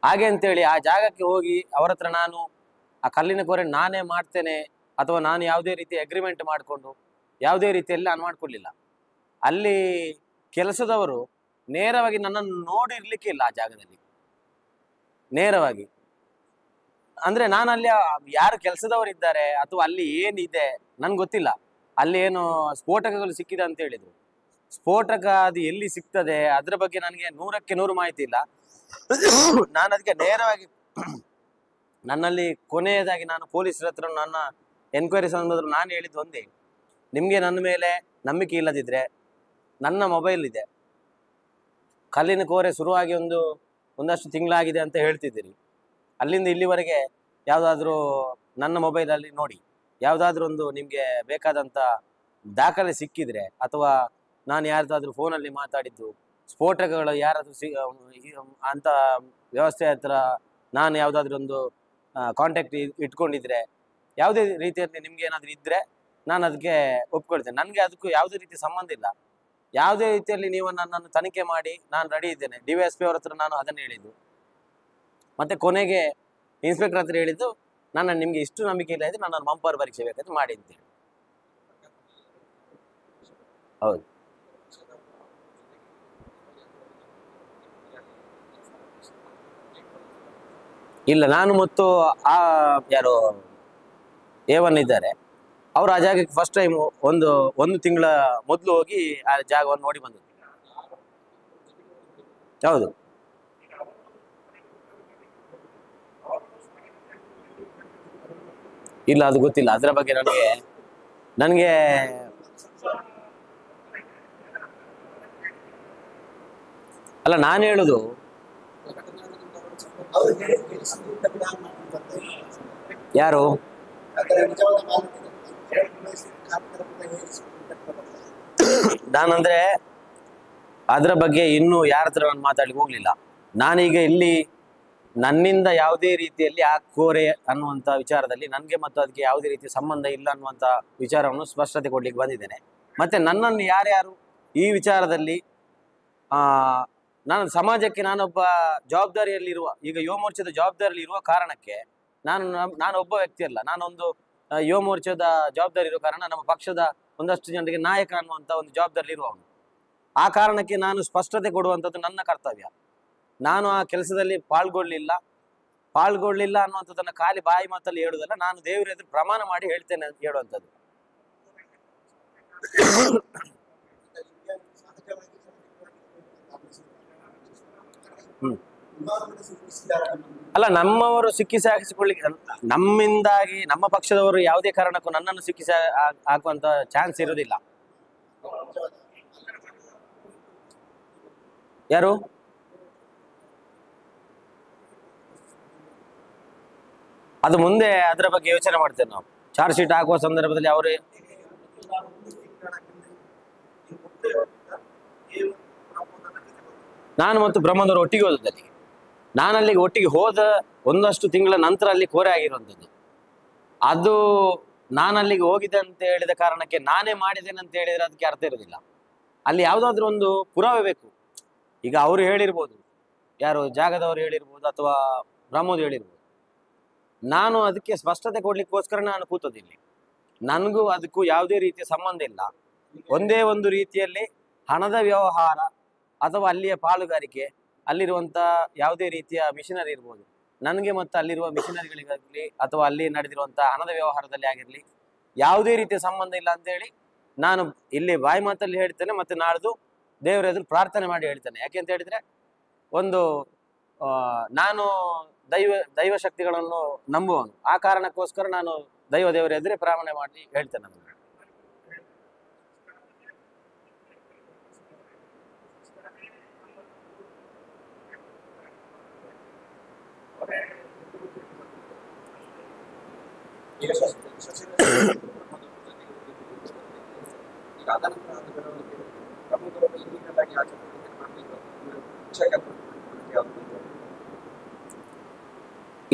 ಹಾಗೆ ಅಂತೇಳಿ ಆ ಜಾಗಕ್ಕೆ ಹೋಗಿ ಅವರ ಹತ್ರ ನಾನು ಆ ಕಲ್ಲಿನ ಕೋರೆ ನಾನೇ ಮಾಡ್ತೇನೆ ಅಥವಾ ನಾನು ಯಾವುದೇ ರೀತಿ ಅಗ್ರಿಮೆಂಟ್ ಮಾಡಿಕೊಂಡು ಯಾವುದೇ ರೀತಿಯಲ್ಲಿ ನಾನು ಮಾಡ್ಕೊಡ್ಲಿಲ್ಲ. ಅಲ್ಲಿ ಕೆಲಸದವರು ನೇರವಾಗಿ ನನ್ನನ್ನು ನೋಡಿರ್ಲಿಕ್ಕೆ ಇಲ್ಲ ಆ ಜಾಗದಲ್ಲಿ. ನೇರವಾಗಿ ಅಂದ್ರೆ ನಾನು ಅಲ್ಲಿ ಯಾರು ಕೆಲಸದವರಿದ್ದಾರೆ ಅಥವಾ ಅಲ್ಲಿ ಏನಿದೆ ನನ್ಗೆ ಗೊತ್ತಿಲ್ಲ. ಅಲ್ಲಿ ಏನು ಸ್ಫೋಟಕಗಳು ಸಿಕ್ಕಿದೆ ಅಂತ ಹೇಳಿದ್ರು. ಸ್ಫೋಟಕ ಅದು ಎಲ್ಲಿ ಸಿಗ್ತದೆ ಅದ್ರ ಬಗ್ಗೆ ನನಗೆ 100ಕ್ಕೆ 100 ಮಾಹಿತಿ ಇಲ್ಲ. ನಾನು ಅದಕ್ಕೆ ನೇರವಾಗಿ ನನ್ನಲ್ಲಿ ಕೊನೆಯದಾಗಿ ನಾನು ಪೊಲೀಸರ ಹತ್ರ ನನ್ನ ಎನ್ಕ್ವೈರಿ ಸಂದರ್ಭದಲ್ಲಿ ನಾನು ಹೇಳಿದ್ದು ಒಂದೇ, ನಿಮಗೆ ನನ್ನ ಮೇಲೆ ನಂಬಿಕೆ ಇಲ್ಲದಿದ್ರೆ ನನ್ನ ಮೊಬೈಲ್ ಇದೆ, ಕಲ್ಲಿನ ಕೋರೆ ಶುರುವಾಗಿ ಒಂದಷ್ಟು ತಿಂಗಳಾಗಿದೆ ಅಂತ ಹೇಳ್ತಿದ್ದೀರಿ, ಅಲ್ಲಿಂದ ಇಲ್ಲಿವರೆಗೆ ಯಾವುದಾದ್ರೂ ನನ್ನ ಮೊಬೈಲಲ್ಲಿ ನೋಡಿ, ಯಾವುದಾದ್ರೂ ಒಂದು ನಿಮಗೆ ಬೇಕಾದಂಥ ದಾಖಲೆ ಸಿಕ್ಕಿದ್ರೆ ಅಥವಾ ನಾನು ಯಾರ್ದಾದ್ರೂ ಫೋನಲ್ಲಿ ಮಾತಾಡಿದ್ದು ಸ್ಫೋಟಕಗಳು ಯಾರಾದ್ರೂ ಅಂತ ವ್ಯವಸ್ಥೆ ಹತ್ರ ನಾನು ಯಾವುದಾದ್ರೂ ಒಂದು ಕಾಂಟ್ಯಾಕ್ಟ್ ಇಟ್ಕೊಂಡಿದ್ರೆ ಯಾವುದೇ ರೀತಿಯಲ್ಲಿ ನಿಮ್ಗೆ ಏನಾದರೂ ಇದ್ದರೆ ನಾನು ಅದಕ್ಕೆ ಒಪ್ಕೊಳ್ತೇನೆ. ನನಗೆ ಅದಕ್ಕೂ ಯಾವುದೇ ರೀತಿ ಸಂಬಂಧ ಇಲ್ಲ. ಯಾವುದೇ ರೀತಿಯಲ್ಲಿ ನೀವು ನನ್ನನ್ನು ತನಿಖೆ ಮಾಡಿ ನಾನು ರೆಡಿ ಇದ್ದೇನೆ. DYSP ಅವ್ರ ಹತ್ರ ನಾನು ಅದನ್ನು ಹೇಳಿದ್ದು. ಮತ್ತೆ ಕೊನೆಗೆ ಇನ್ಸ್ಪೆಕ್ಟರ್ ಹತ್ರ ಹೇಳಿದ್ದು, ನಿಮಗೆ ಇಷ್ಟು ನಂಬಿಕೆ ಇಲ್ಲ ಇದ್ರೆ ನನ್ನನ್ನು ಮಂಪರ್ ಪರೀಕ್ಷೆ ಬೇಕಾದ್ರೆ ಮಾಡಿ ಅಂತೇಳಿ. ಹೌದು, ಇಲ್ಲ ನಾನು ಮತ್ತು ಯಾರು A1 ಇದ್ದಾರೆ. ಅವರು ಆ ಜಾಗಕ್ಕೆ ಫಸ್ಟ್ ಟೈಮ್ ಒಂದು ತಿಂಗಳ ಮೊದಲು ಹೋಗಿ ಆ ಜಾಗವನ್ನು ನೋಡಿ ಬಂದದ್ದು. ಹೌದು. ಇಲ್ಲ, ಅದು ಗೊತ್ತಿಲ್ಲ ಅದರ ಬಗ್ಗೆ ನನಗೆ ಅಲ್ಲ, ನಾನು ಹೇಳುದು ಯಾರು ನಾನಂದ್ರೆ ಅದರ ಬಗ್ಗೆ ಇನ್ನೂ ಯಾರ ಹತ್ರ ನಾನು ಮಾತಾಡ್ಲಿಕ್ಕೆ ಹೋಗ್ಲಿಲ್ಲ. ನಾನೀಗ ಇಲ್ಲಿ ನನ್ನಿಂದ ಯಾವುದೇ ರೀತಿಯಲ್ಲಿ ಆ ಕೋರೆ ಅನ್ನುವಂಥ ವಿಚಾರದಲ್ಲಿ ನನಗೆ ಮತ್ತು ಅದಕ್ಕೆ ಯಾವುದೇ ರೀತಿಯ ಸಂಬಂಧ ಇಲ್ಲ ಅನ್ನುವಂಥ ವಿಚಾರವನ್ನು ಸ್ಪಷ್ಟತೆ ಕೊಡ್ಲಿಕ್ಕೆ ಬಂದಿದ್ದೇನೆ. ಮತ್ತೆ ನನ್ನನ್ನು ಯಾರ್ಯಾರು ಈ ವಿಚಾರದಲ್ಲಿ ನಾನು ಸಮಾಜಕ್ಕೆ ನಾನೊಬ್ಬ ಜವಾಬ್ದಾರಿಯಲ್ಲಿರುವ, ಈಗ ಯುವ ಮೋರ್ಚಾದ ಜವಾಬ್ದಾರಿಯಲ್ಲಿ ಇರುವ ಕಾರಣಕ್ಕೆ ನಾನು ಒಬ್ಬ ವ್ಯಕ್ತಿ ಅಲ್ಲ, ನಾನೊಂದು ಯುವ ಮೋರ್ಚಾದ ಜವಾಬ್ದಾರಿ ಇರುವ ಕಾರಣ ನಮ್ಮ ಪಕ್ಷದ ಒಂದಷ್ಟು ಜನರಿಗೆ ನಾಯಕ ಅನ್ನುವಂಥ ಒಂದು ಜವಾಬ್ದಾರಿ ಇರುವವನು. ಆ ಕಾರಣಕ್ಕೆ ನಾನು ಸ್ಪಷ್ಟತೆ ಕೊಡುವಂಥದ್ದು ನನ್ನ ಕರ್ತವ್ಯ. ನಾನು ಆ ಕೆಲಸದಲ್ಲಿ ಪಾಲ್ಗೊಳ್ಳಿಲ್ಲ ಅನ್ನುವಂಥದ್ದನ್ನು ಖಾಲಿ ಬಾಯಿ ಮಾತಲ್ಲಿ ಹೇಳುವುದಲ್ಲ, ನಾನು ದೇವರ ಎದುರು ಪ್ರಮಾಣ ಮಾಡಿ ಹೇಳ್ತೇನೆ ಅಂತ ಹೇಳುವಂಥದ್ದು. ಅಲ್ಲ, ನಮ್ಮವರು ಸಿಕ್ಕಿಸಿ ಹಾಕಿಸಿಕೊಳ್ಳಿಕ್ಕೆ ನಮ್ಮಿಂದಾಗಿ ನಮ್ಮ ಪಕ್ಷದವರು ಯಾವುದೇ ಕಾರಣಕ್ಕೂ ನನ್ನನ್ನು ಸಿಕ್ಕಿಸಿ ಹಾಕುವಂತ ಚಾನ್ಸ್ ಇರುವುದಿಲ್ಲ. ಯಾರು ಅದು ಮುಂದೆ ಅದರ ಬಗ್ಗೆ ಯೋಚನೆ ಮಾಡ್ತೇವೆ ನಾವು. ಚಾರ್ಜ್ ಶೀಟ್ ಹಾಕುವ ಸಂದರ್ಭದಲ್ಲಿ ಅವರೇ ನಾನು ಮತ್ತು ಬ್ರಹ್ಮದವರು ಒಟ್ಟಿಗೆ ಹೋದದಲ್ಲಿ, ನಾನು ಅಲ್ಲಿಗೆ ಒಟ್ಟಿಗೆ ಹೋದ ಒಂದಷ್ಟು ತಿಂಗಳ ನಂತರ ಅಲ್ಲಿ ಕೋರೆ ಆಗಿರುವಂಥದ್ದು. ಅದು ನಾನು ಅಲ್ಲಿಗೆ ಹೋಗಿದೆ ಅಂತ ಹೇಳಿದ ಕಾರಣಕ್ಕೆ ನಾನೇ ಮಾಡಿದ್ದೇನೆ ಅಂತ ಹೇಳಿದ್ರೆ ಅದಕ್ಕೆ ಅರ್ಥ ಇರೋದಿಲ್ಲ. ಅಲ್ಲಿ ಯಾವುದಾದ್ರೂ ಒಂದು ಪುರಾವೆ ಬೇಕು. ಈಗ ಅವರು ಹೇಳಿರ್ಬೋದು, ಯಾರು ಜಾಗದವರು ಹೇಳಿರ್ಬೋದು ಅಥವಾ ಬ್ರಹ್ಮದು ಹೇಳಿರ್ಬೋದು. ನಾನು ಅದಕ್ಕೆ ಸ್ಪಷ್ಟತೆ ಕೊಡ್ಲಿಕ್ಕೋಸ್ಕರ ನಾನು ಕೂತದಿಲ್ಲಿ. ನನಗೂ ಅದಕ್ಕೂ ಯಾವುದೇ ರೀತಿಯ ಸಂಬಂಧ ಇಲ್ಲ. ಒಂದೇ ಒಂದು ರೀತಿಯಲ್ಲಿ ಹಣದ ವ್ಯವಹಾರ ಅಥವಾ ಅಲ್ಲಿಯ ಪಾಲುಗಾರಿಕೆ, ಅಲ್ಲಿರುವಂಥ ಯಾವುದೇ ರೀತಿಯ ಮಿಷನರಿ ಇರ್ಬೋದು, ನನಗೆ ಮತ್ತು ಅಲ್ಲಿರುವ ಮಿಷನರಿಗಳಿಗಾಗಲಿ ಅಥವಾ ಅಲ್ಲಿ ನಡೆದಿರುವಂಥ ಹಣದ ವ್ಯವಹಾರದಲ್ಲಿ ಆಗಿರಲಿ ಯಾವುದೇ ರೀತಿಯ ಸಂಬಂಧ ಇಲ್ಲ ಅಂತೇಳಿ ನಾನು ಇಲ್ಲಿ ಬಾಯಿ ಮಾತಲ್ಲಿ ಹೇಳ್ತೇನೆ. ಮತ್ತು ನಾಳ್ದು ದೇವರ ಎದುರು ಪ್ರಾರ್ಥನೆ ಮಾಡಿ ಹೇಳ್ತೇನೆ. ಯಾಕೆ ಅಂತ ಹೇಳಿದ್ರೆ, ಒಂದು ನಾನು ದೈವ ಶಕ್ತಿಗಳನ್ನು ನಂಬುವನು. ಆ ಕಾರಣಕ್ಕೋಸ್ಕರ ನಾನು ದೇವರ ಎದುರೇ ಪ್ರಾರ್ಥನೆ ಮಾಡಿ ಹೇಳ್ತೇನೆ. ನಾನು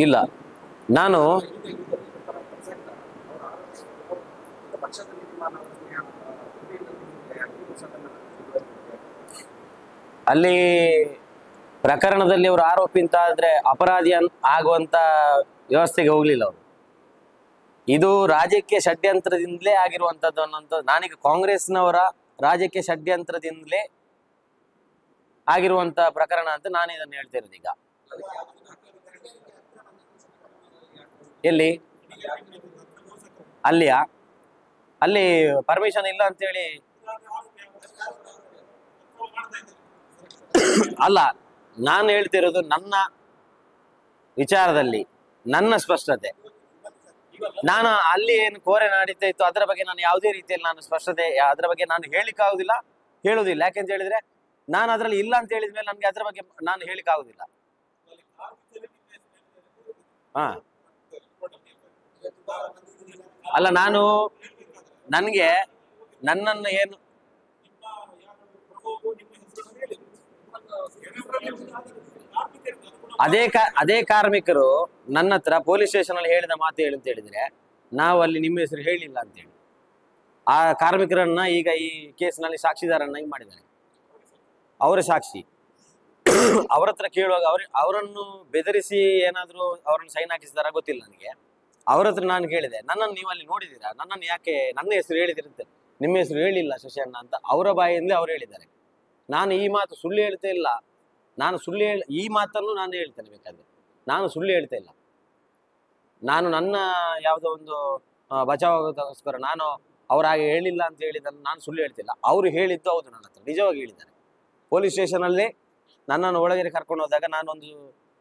ಇಲ್ಲ, ನಾನು ಅಲ್ಲಿ ಪ್ರಕರಣದಲ್ಲಿ ಅವರು ಆರೋಪಿ ಅಂತ ಆದ್ರೆ ಅಪರಾಧಿ ಆಗುವಂತ ವ್ಯವಸ್ಥೆಗೆ ಹೋಗ್ಲಿಲ್ಲ ಅವರು. ಇದು ರಾಜಕೀಯ ಷಡ್ಯಂತ್ರದಿಂದಲೇ ಆಗಿರುವಂತದ್ದು ಅನ್ನೋಂಥ, ನಾನೀಗ ಕಾಂಗ್ರೆಸ್ನವರ ರಾಜಕೀಯ ಷಡ್ಯಂತ್ರದಿಂದಲೇ ಆಗಿರುವಂತ ಪ್ರಕರಣ ಅಂತ ನಾನು ಇದನ್ನು ಹೇಳ್ತಿರೋದು. ಈಗ ಎಲ್ಲಿ ಅಲ್ಲಿ ಪರ್ಮಿಷನ್ ಇಲ್ಲ ಅಂತೇಳಿ ಅಲ್ಲ, ನಾನು ಹೇಳ್ತಿರೋದು ನನ್ನ ವಿಚಾರದಲ್ಲಿ ನನ್ನ ಸ್ಪಷ್ಟತೆ. ನಾನು ಅಲ್ಲಿ ಏನು ಕೋರೆ ನಡೀತಾ ಇತ್ತು ಅದರ ಬಗ್ಗೆ ನಾನು ಯಾವುದೇ ರೀತಿಯಲ್ಲಿ ನಾನು ಸ್ಪಷ್ಟತೆ ಅದರ ಬಗ್ಗೆ ನಾನು ಹೇಳಿಕ್ಕಾಗುದಿಲ್ಲ, ಹೇಳುವುದಿಲ್ಲ. ಯಾಕೆಂತ ಹೇಳಿದ್ರೆ ನಾನು ಅದರಲ್ಲಿ ಇಲ್ಲ ಅಂತ ಹೇಳಿದ್ಮೇಲೆ ನನ್ಗೆ ಅದರ ಬಗ್ಗೆ ನಾನು ಹೇಳಿಕ್ಕಾಗುದಿಲ್ಲ. ಹಾ, ಅಲ್ಲ, ನನಗೆ ನನ್ನನ್ನು ಏನು ಅದೇ ಕಾರ್ಮಿಕರು ನನ್ನ ಹತ್ರ ಪೊಲೀಸ್ ಸ್ಟೇಷನ್ ಅಲ್ಲಿ ಹೇಳಿದ ಮಾತು ಹೇಳಿ ಅಂತ ಹೇಳಿದ್ರೆ, ನಾವು ಅಲ್ಲಿ ನಿಮ್ಮ ಹೆಸರು ಹೇಳಿಲ್ಲ ಅಂತೇಳಿ ಆ ಕಾರ್ಮಿಕರನ್ನ ಈಗ ಈ ಕೇಸ್ನಲ್ಲಿ ಸಾಕ್ಷಿದಾರನ್ನಾಗಿ ಮಾಡಿದ್ದಾರೆ. ಅವರ ಸಾಕ್ಷಿ ಅವ್ರ ಹತ್ರ ಕೇಳುವಾಗ ಅವರನ್ನು ಬೆದರಿಸಿ ಏನಾದ್ರು ಅವರನ್ನು ಸೈನ್ ಹಾಕಿಸಿದಾರ ಗೊತ್ತಿಲ್ಲ ನನಗೆ. ಅವ್ರ ಹತ್ರ ನಾನು ಕೇಳಿದೆ, ನನ್ನನ್ನು ನೀವು ಅಲ್ಲಿ ನೋಡಿದ್ದೀರಾ, ನನ್ನನ್ನು ಯಾಕೆ ನನ್ನ ಹೆಸರು ಹೇಳಿದಿರಂತೆ, ನಿಮ್ಮ ಹೆಸರು ಹೇಳಿಲ್ಲ ಶಶಿಯಣ್ಣ ಅಂತ ಅವರ ಬಾಯಿಂದ ಅವ್ರು ಹೇಳಿದ್ದಾರೆ. ನಾನು ಈ ಮಾತು ಸುಳ್ಳು ಹೇಳ್ತಾ ಇಲ್ಲ, ನಾನು ಈ ಮಾತನ್ನು ನಾನು ಹೇಳ್ತೇನೆ ಬೇಕಾದ್ರೆ, ನಾನು ಸುಳ್ಳು ಹೇಳ್ತಾ ಇಲ್ಲ. ನಾನು ನನ್ನ ಯಾವುದೋ ಒಂದು ಬಚಾವ್ ಆಗೋದಕ್ಕೋಸ್ಕರ ನಾನು ಅವ್ರು ಹಾಗೆ ಹೇಳಿಲ್ಲ ಅಂತ ಹೇಳಿದ್ದನ್ನು ನಾನು ಸುಳ್ಳು ಹೇಳ್ತಿಲ್ಲ. ಅವರು ಹೇಳಿದ್ದು ಹೌದು, ನನ್ನ ಹತ್ರ ನಿಜವಾಗಿ ಹೇಳಿದ್ದಾರೆ. ಪೊಲೀಸ್ ಸ್ಟೇಷನಲ್ಲಿ ನನ್ನನ್ನು ಒಳಗಡೆ ಕರ್ಕೊಂಡು ಹೋದಾಗ ನಾನೊಂದು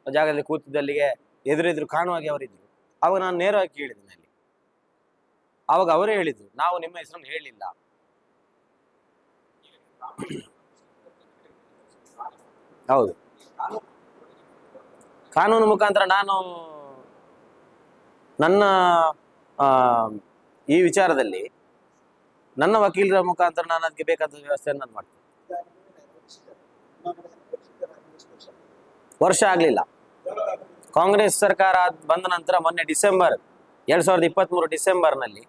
ಜಾಗದಲ್ಲಿ ಕೂತಿದ್ದಲ್ಲಿಗೆ ಎದುರೆದುರು ಕಾಣುವಾಗೆ ಅವರಿದ್ರು. ಆವಾಗ ನಾನು ನೇರವಾಗಿ ಕೇಳಿದ್ದೇನೆ ಅಲ್ಲಿ. ಆವಾಗ ಅವರೇ ಹೇಳಿದ್ರು, ನಾವು ನಿಮ್ಮ ಹೆಸರನ್ನು ಹೇಳಿಲ್ಲ. ಹೌದು, ಕಾನೂನು ಮುಖಾಂತರ ನಾನು ನನ್ನ ಈ ವಿಚಾರದಲ್ಲಿ ನನ್ನ ವಕೀಲರ ಮುಖಾಂತರ ನಾನು ಅದಕ್ಕೆ ಬೇಕಾದ ವ್ಯವಸ್ಥೆಯನ್ನು ನಾನು ಮಾಡ್ತೇನೆ. ವರ್ಷ ಆಗಲಿಲ್ಲ. ಕಾಂಗ್ರೆಸ್ ಸರ್ಕಾರ ಬಂದ ನಂತರ ಮೊನ್ನೆ ಡಿಸೆಂಬರ್ 2023 ಡಿಸೆಂಬರ್ನಲ್ಲಿ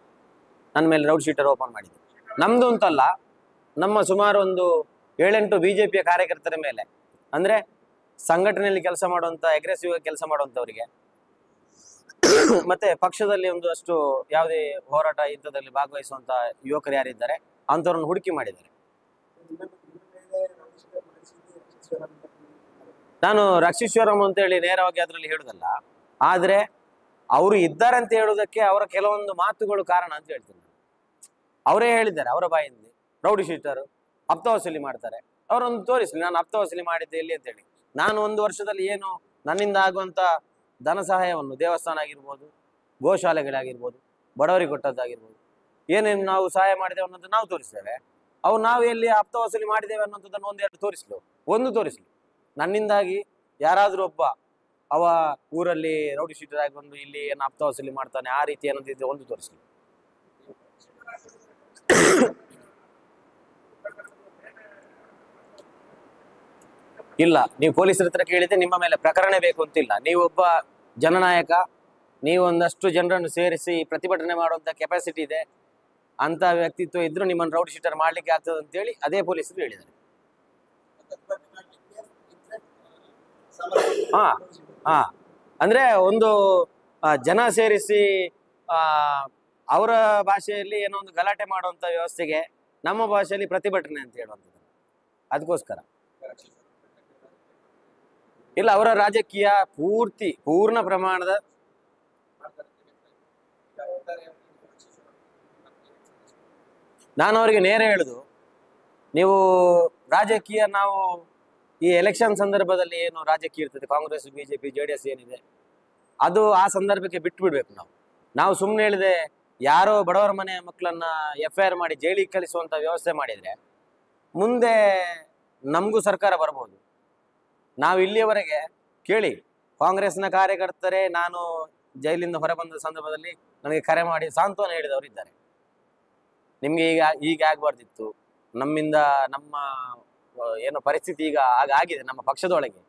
ನನ್ನ ಮೇಲೆ ರೌಡ್ ಶೀಟರ್ ಓಪನ್ ಮಾಡಿದ್ರು. ನಮ್ದು ಅಂತಲ್ಲ, ನಮ್ಮ ಸುಮಾರು ಒಂದು 7-8 ಬಿಜೆಪಿಯ ಕಾರ್ಯಕರ್ತರ ಮೇಲೆ, ಅಂದ್ರೆ ಸಂಘಟನೆಯಲ್ಲಿ ಕೆಲಸ ಮಾಡುವಂತ, ಅಗ್ರೆಸಿವ್ ಆಗಿ ಕೆಲಸ ಮಾಡುವಂತವರಿಗೆ, ಮತ್ತೆ ಪಕ್ಷದಲ್ಲಿ ಒಂದಷ್ಟು ಯಾವುದೇ ಹೋರಾಟ ಇಂಥದ್ದಲ್ಲಿ ಭಾಗವಹಿಸುವಂತ ಯುವಕರು ಯಾರಿದ್ದಾರೆ ಅಂತವ್ರನ್ನ ಹುಡುಕಿ ಮಾಡಿದ್ದಾರೆ. ನಾನು ರಕ್ಷೀಶ್ವರಂ ಅಂತೇಳಿ ನೇರವಾಗಿ ಅದರಲ್ಲಿ ಹೇಳುದಲ್ಲ, ಆದ್ರೆ ಅವರು ಇದ್ದಾರೆ ಅಂತ ಹೇಳುವುದಕ್ಕೆ ಅವರ ಕೆಲವೊಂದು ಮಾತುಗಳು ಕಾರಣ ಅಂತ ಹೇಳ್ತೀನಿ. ಅವರೇ ಹೇಳಿದ್ದಾರೆ ಅವರ ಬಾಯಿಂದ, ರೌಡಿ ಶೀಟರ್ ಹಪ್ತ ವಸೂಲಿ ಮಾಡ್ತಾರೆ, ಅವರೊಂದು ತೋರಿಸ್ಲಿ ನಾನು ಹಪ್ತ ವಸೂಲಿ ಮಾಡಿದ್ದೆ ಎಲ್ಲಿ ಅಂತೇಳಿ. ನಾನು 1 ವರ್ಷದಲ್ಲಿ ಏನು ನನ್ನಿಂದ ಆಗುವಂತ ಧನ ಸಹಾಯವನ್ನು, ದೇವಸ್ಥಾನ ಆಗಿರ್ಬೋದು, ಗೋಶಾಲೆಗಳಾಗಿರ್ಬೋದು, ಬಡವರಿಗೆ ಕೊಟ್ಟದ್ದಾಗಿರ್ಬೋದು, ಏನೇನು ನಾವು ಸಹಾಯ ಮಾಡಿದ್ದೇವೆ ಅನ್ನೋದು ನಾವು ತೋರಿಸ್ತೇವೆ. ನಾವು ಎಲ್ಲಿ ಹಪ್ತ ವಸೂಲಿ ಮಾಡಿದ್ದೇವೆ ಅನ್ನೋದನ್ನು 1-2 ತೋರಿಸ್ಲಿ. ನನ್ನಿಂದಾಗಿ ಯಾರಾದ್ರೂ ಒಬ್ಬ ಅವ ಊರಲ್ಲಿ ರೌಡಿ ಶೀಟರ್ ಆಗಿ ಬಂದು ಇಲ್ಲಿ ಏನು ಹಪ್ತ ವಸೂಲಿ ಮಾಡ್ತಾನೆ, ಆ ರೀತಿ ಏನಂತಿದ್ರೆ ಒಂದು ತೋರಿಸ್ಲಿ. ಇಲ್ಲ, ನೀವು ಪೊಲೀಸರ ಹತ್ರ ಕೇಳಿದ್ರೆ ನಿಮ್ಮ ಮೇಲೆ ಪ್ರಕರಣ ಬೇಕು ಅಂತಿಲ್ಲ. ನೀವೊಬ್ಬ ಜನನಾಯಕ, ನೀವು ಒಂದಷ್ಟು ಜನರನ್ನು ಸೇರಿಸಿ ಪ್ರತಿಭಟನೆ ಮಾಡುವಂತ ಕೆಪಾಸಿಟಿ ಇದೆ ಅಂತ ವ್ಯಕ್ತಿತ್ವ ಇದ್ರು ನಿಮ್ಮನ್ನು ರೌಡಿ ಶೀಟರ್ ಮಾಡ್ಲಿಕ್ಕೆ ಆಗ್ತದೆ ಅಂತೇಳಿ ಅದೇ ಪೊಲೀಸರು ಹೇಳಿದ್ದಾರೆ. ಅಂದ್ರೆ ಒಂದು ಜನ ಸೇರಿಸಿ ಅವರ ಭಾಷೆಯಲ್ಲಿ ಏನೋ ಒಂದು ಗಲಾಟೆ ಮಾಡುವಂತ ವ್ಯವಸ್ಥೆಗೆ ನಮ್ಮ ಭಾಷೆಯಲ್ಲಿ ಪ್ರತಿಭಟನೆ ಅಂತ ಹೇಳುವಂಥದ್ದು. ಅದಕ್ಕೋಸ್ಕರ ಇಲ್ಲ, ಅವರ ರಾಜಕೀಯ ಪೂರ್ಣ ಪ್ರಮಾಣದ ನಾನು ಅವರಿಗೆ ನೇರ ಹೇಳುದು, ನೀವು ರಾಜಕೀಯ, ನಾವು ಈ ಎಲೆಕ್ಷನ್ ಸಂದರ್ಭದಲ್ಲಿ ಏನು ರಾಜಕೀಯ ಇರ್ತದೆ, ಕಾಂಗ್ರೆಸ್ ಬಿಜೆಪಿ JDS ಏನಿದೆ, ಅದು ಆ ಸಂದರ್ಭಕ್ಕೆ ಬಿಟ್ಟು ಬಿಡ್ಬೇಕು. ನಾವು ಸುಮ್ಮನೆ ಹೇಳಿದೆ ಯಾರೋ ಬಡವರ ಮನೆ ಮಕ್ಕಳನ್ನ FIR ಮಾಡಿ ಜೈಲಿಗೆ ಕಳಿಸುವಂತ ವ್ಯವಸ್ಥೆ ಮಾಡಿದ್ರೆ ಮುಂದೆ ನಮಗೂ ಸರ್ಕಾರ ಬರ್ಬೋದು. ನಾವು ಇಲ್ಲಿಯವರೆಗೆ ಕೇಳಿ, ಕಾಂಗ್ರೆಸ್ನ ಕಾರ್ಯಕರ್ತರೇ ನಾನು ಜೈಲಿಂದ ಹೊರಬಂದ ಸಂದರ್ಭದಲ್ಲಿ ನನಗೆ ಕರೆ ಮಾಡಿ ಸಾಂತ್ವನ ಹೇಳಿದವರು ಇದ್ದಾರೆ. ನಿಮ್ಗೆ ಈಗ ಆಗ್ಬಾರ್ದಿತ್ತು, ನಮ್ಮಿಂದ ನಮ್ಮ ಏನೋ ಪರಿಸ್ಥಿತಿ ಈಗ ಆಗಿದೆ, ನಮ್ಮ ಪಕ್ಷದೊಳಗೆ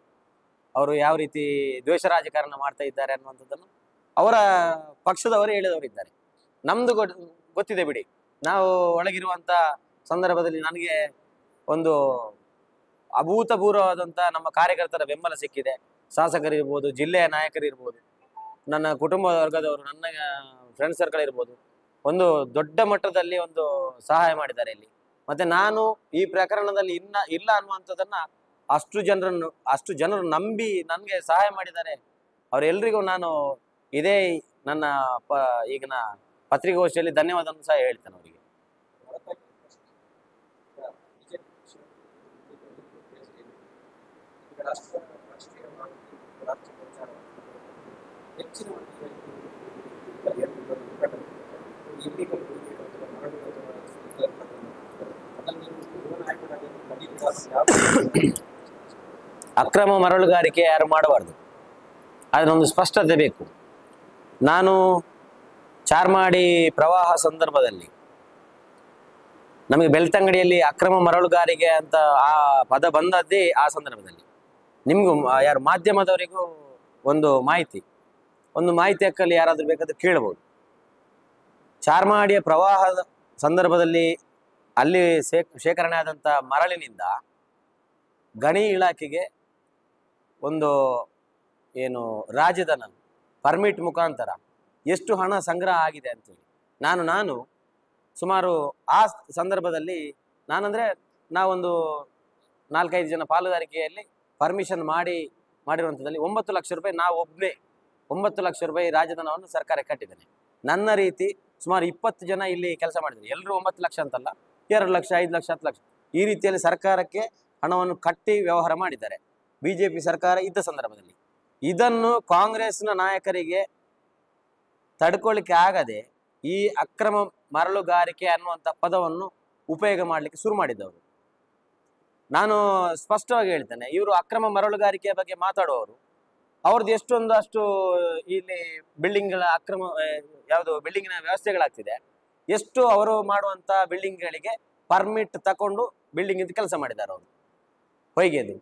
ಅವರು ಯಾವ ರೀತಿ ದ್ವೇಷ ರಾಜಕಾರಣ ಮಾಡ್ತಾ ಇದ್ದಾರೆ ಅನ್ನುವಂಥದ್ದನ್ನು ಅವರ ಪಕ್ಷದವರು ಹೇಳಿದವರು ಇದ್ದಾರೆ. ನಮ್ದು ಗೊತ್ತಿದೆ ಬಿಡಿ. ನಾವು ಒಳಗಿರುವಂತ ಸಂದರ್ಭದಲ್ಲಿ ನನಗೆ ಒಂದು ಅಭೂತಪೂರ್ವವಾದಂತ ನಮ್ಮ ಕಾರ್ಯಕರ್ತರ ಬೆಂಬಲ ಸಿಕ್ಕಿದೆ. ಶಾಸಕರಿರ್ಬೋದು, ಜಿಲ್ಲೆಯ ನಾಯಕರಿರ್ಬೋದು, ನನ್ನ ಕುಟುಂಬ ವರ್ಗದವರು, ನನ್ನ ಫ್ರೆಂಡ್ ಸರ್ಕಲ್ ಇರ್ಬೋದು, ಒಂದು ದೊಡ್ಡ ಮಟ್ಟದಲ್ಲಿ ಒಂದು ಸಹಾಯ ಮಾಡಿದ್ದಾರೆ ಇಲ್ಲಿ. ಮತ್ತೆ ನಾನು ಈ ಪ್ರಕರಣದಲ್ಲಿ ಇಲ್ಲ ಅನ್ನುವಂಥದ್ದನ್ನ ಅಷ್ಟು ಜನರು ನಂಬಿ ನನಗೆ ಸಹಾಯ ಮಾಡಿದ್ದಾರೆ. ಅವರೆಲ್ಲರಿಗೂ ನಾನು ಇದೇ ನನ್ನ ಈಗಿನ ಪತ್ರಿಕಾಗೋಷ್ಠಿಯಲ್ಲಿ ಧನ್ಯವಾದವನ್ನು ಸಹ ಹೇಳ್ತೇನೆ ಅವರಿಗೆ. ಅಕ್ರಮ ಮರಳುಗಾರಿಕೆ ಯಾರು ಮಾಡಬಾರ್ದು, ಅದನ್ನೊಂದು ಸ್ಪಷ್ಟತೆ ಬೇಕು. ನಾನು ಚಾರ್ಮಾಡಿ ಪ್ರವಾಹ ಸಂದರ್ಭದಲ್ಲಿ ನಮಗೆ ಬೆಳ್ತಂಗಡಿಯಲ್ಲಿ ಅಕ್ರಮ ಮರಳುಗಾರಿಕೆ ಅಂತ ಆ ಪದ ಬಂದದ್ದೇ ಆ ಸಂದರ್ಭದಲ್ಲಿ. ನಿಮಗೂ ಯಾರು ಮಾಧ್ಯಮದವರಿಗೂ ಒಂದು ಮಾಹಿತಿ ಹಕ್ಕಲ್ಲಿ ಯಾರಾದ್ರೂ ಬೇಕಾದ್ರೆ ಕೇಳಬಹುದು. ಚಾರ್ಮಾಡಿಯ ಪ್ರವಾಹದ ಸಂದರ್ಭದಲ್ಲಿ ಅಲ್ಲಿ ಶೇಖರಣೆ ಆದಂತ ಮರಳಿನಿಂದ ಗಣಿ ಇಲಾಖೆಗೆ ಒಂದು ಏನು ರಾಜಧನ ಪರ್ಮಿಟ್ ಮುಖಾಂತರ ಎಷ್ಟು ಹಣ ಸಂಗ್ರಹ ಆಗಿದೆ ಅಂತೇಳಿ ನಾನು ಸುಮಾರು ಆ ಸಂದರ್ಭದಲ್ಲಿ ನಾನಂದ್ರೆ ನಾವೊಂದು 4-5 ಜನ ಪಾಲುದಾರಿಕೆಯಲ್ಲಿ ಪರ್ಮಿಷನ್ ಮಾಡಿರುವಂಥದ್ದಲ್ಲಿ 9 ಲಕ್ಷ ರೂಪಾಯಿ ನಾವು ಒಬ್ಬನೇ 9 ಲಕ್ಷ ರೂಪಾಯಿ ರಾಜಧನವನ್ನು ಸರ್ಕಾರಕ್ಕೆ ಕಟ್ಟಿದ್ದೇನೆ. ನನ್ನ ರೀತಿ ಸುಮಾರು 20 ಜನ ಇಲ್ಲಿ ಕೆಲಸ ಮಾಡಿದ್ರು. ಎಲ್ಲರೂ 9 ಲಕ್ಷ ಅಂತಲ್ಲ, 2 ಲಕ್ಷ, 5 ಲಕ್ಷ, 10 ಲಕ್ಷ ಈ ರೀತಿಯಲ್ಲಿ ಸರ್ಕಾರಕ್ಕೆ ಹಣವನ್ನು ಕಟ್ಟಿ ವ್ಯವಹಾರ ಮಾಡಿದ್ದಾರೆ ಬಿಜೆಪಿ ಸರ್ಕಾರ ಇದ್ದ ಸಂದರ್ಭದಲ್ಲಿ. ಇದನ್ನು ಕಾಂಗ್ರೆಸ್ನ ನಾಯಕರಿಗೆ ತಡ್ಕೊಳ್ಳಿಕ್ಕೆ ಆಗದೆ ಈ ಅಕ್ರಮ ಮರಳುಗಾರಿಕೆ ಅನ್ನುವಂಥ ಪದವನ್ನು ಉಪಯೋಗ ಮಾಡಲಿಕ್ಕೆ ಶುರು ಮಾಡಿದ್ದವರು. ನಾನು ಸ್ಪಷ್ಟವಾಗಿ ಹೇಳ್ತೇನೆ, ಇವರು ಅಕ್ರಮ ಮರಳುಗಾರಿಕೆಯ ಬಗ್ಗೆ ಮಾತಾಡುವವರು, ಅವ್ರದ್ದು ಎಷ್ಟೊಂದು ಅಷ್ಟು ಇಲ್ಲಿ ಬಿಲ್ಡಿಂಗ್ಗಳ ಅಕ್ರಮ ಯಾವುದು ಬಿಲ್ಡಿಂಗಿನ ವ್ಯವಸ್ಥೆಗಳಾಗ್ತಿದೆ, ಎಷ್ಟು ಅವರು ಮಾಡುವಂತ ಬಿಲ್ಡಿಂಗ್ಗಳಿಗೆ ಪರ್ಮಿಟ್ ತಕೊಂಡು ಬಿಲ್ಡಿಂಗ್ ಕೆಲಸ ಮಾಡಿದ್ದಾರೆ ಅವರು ಹೊಯ್ಗೆದು.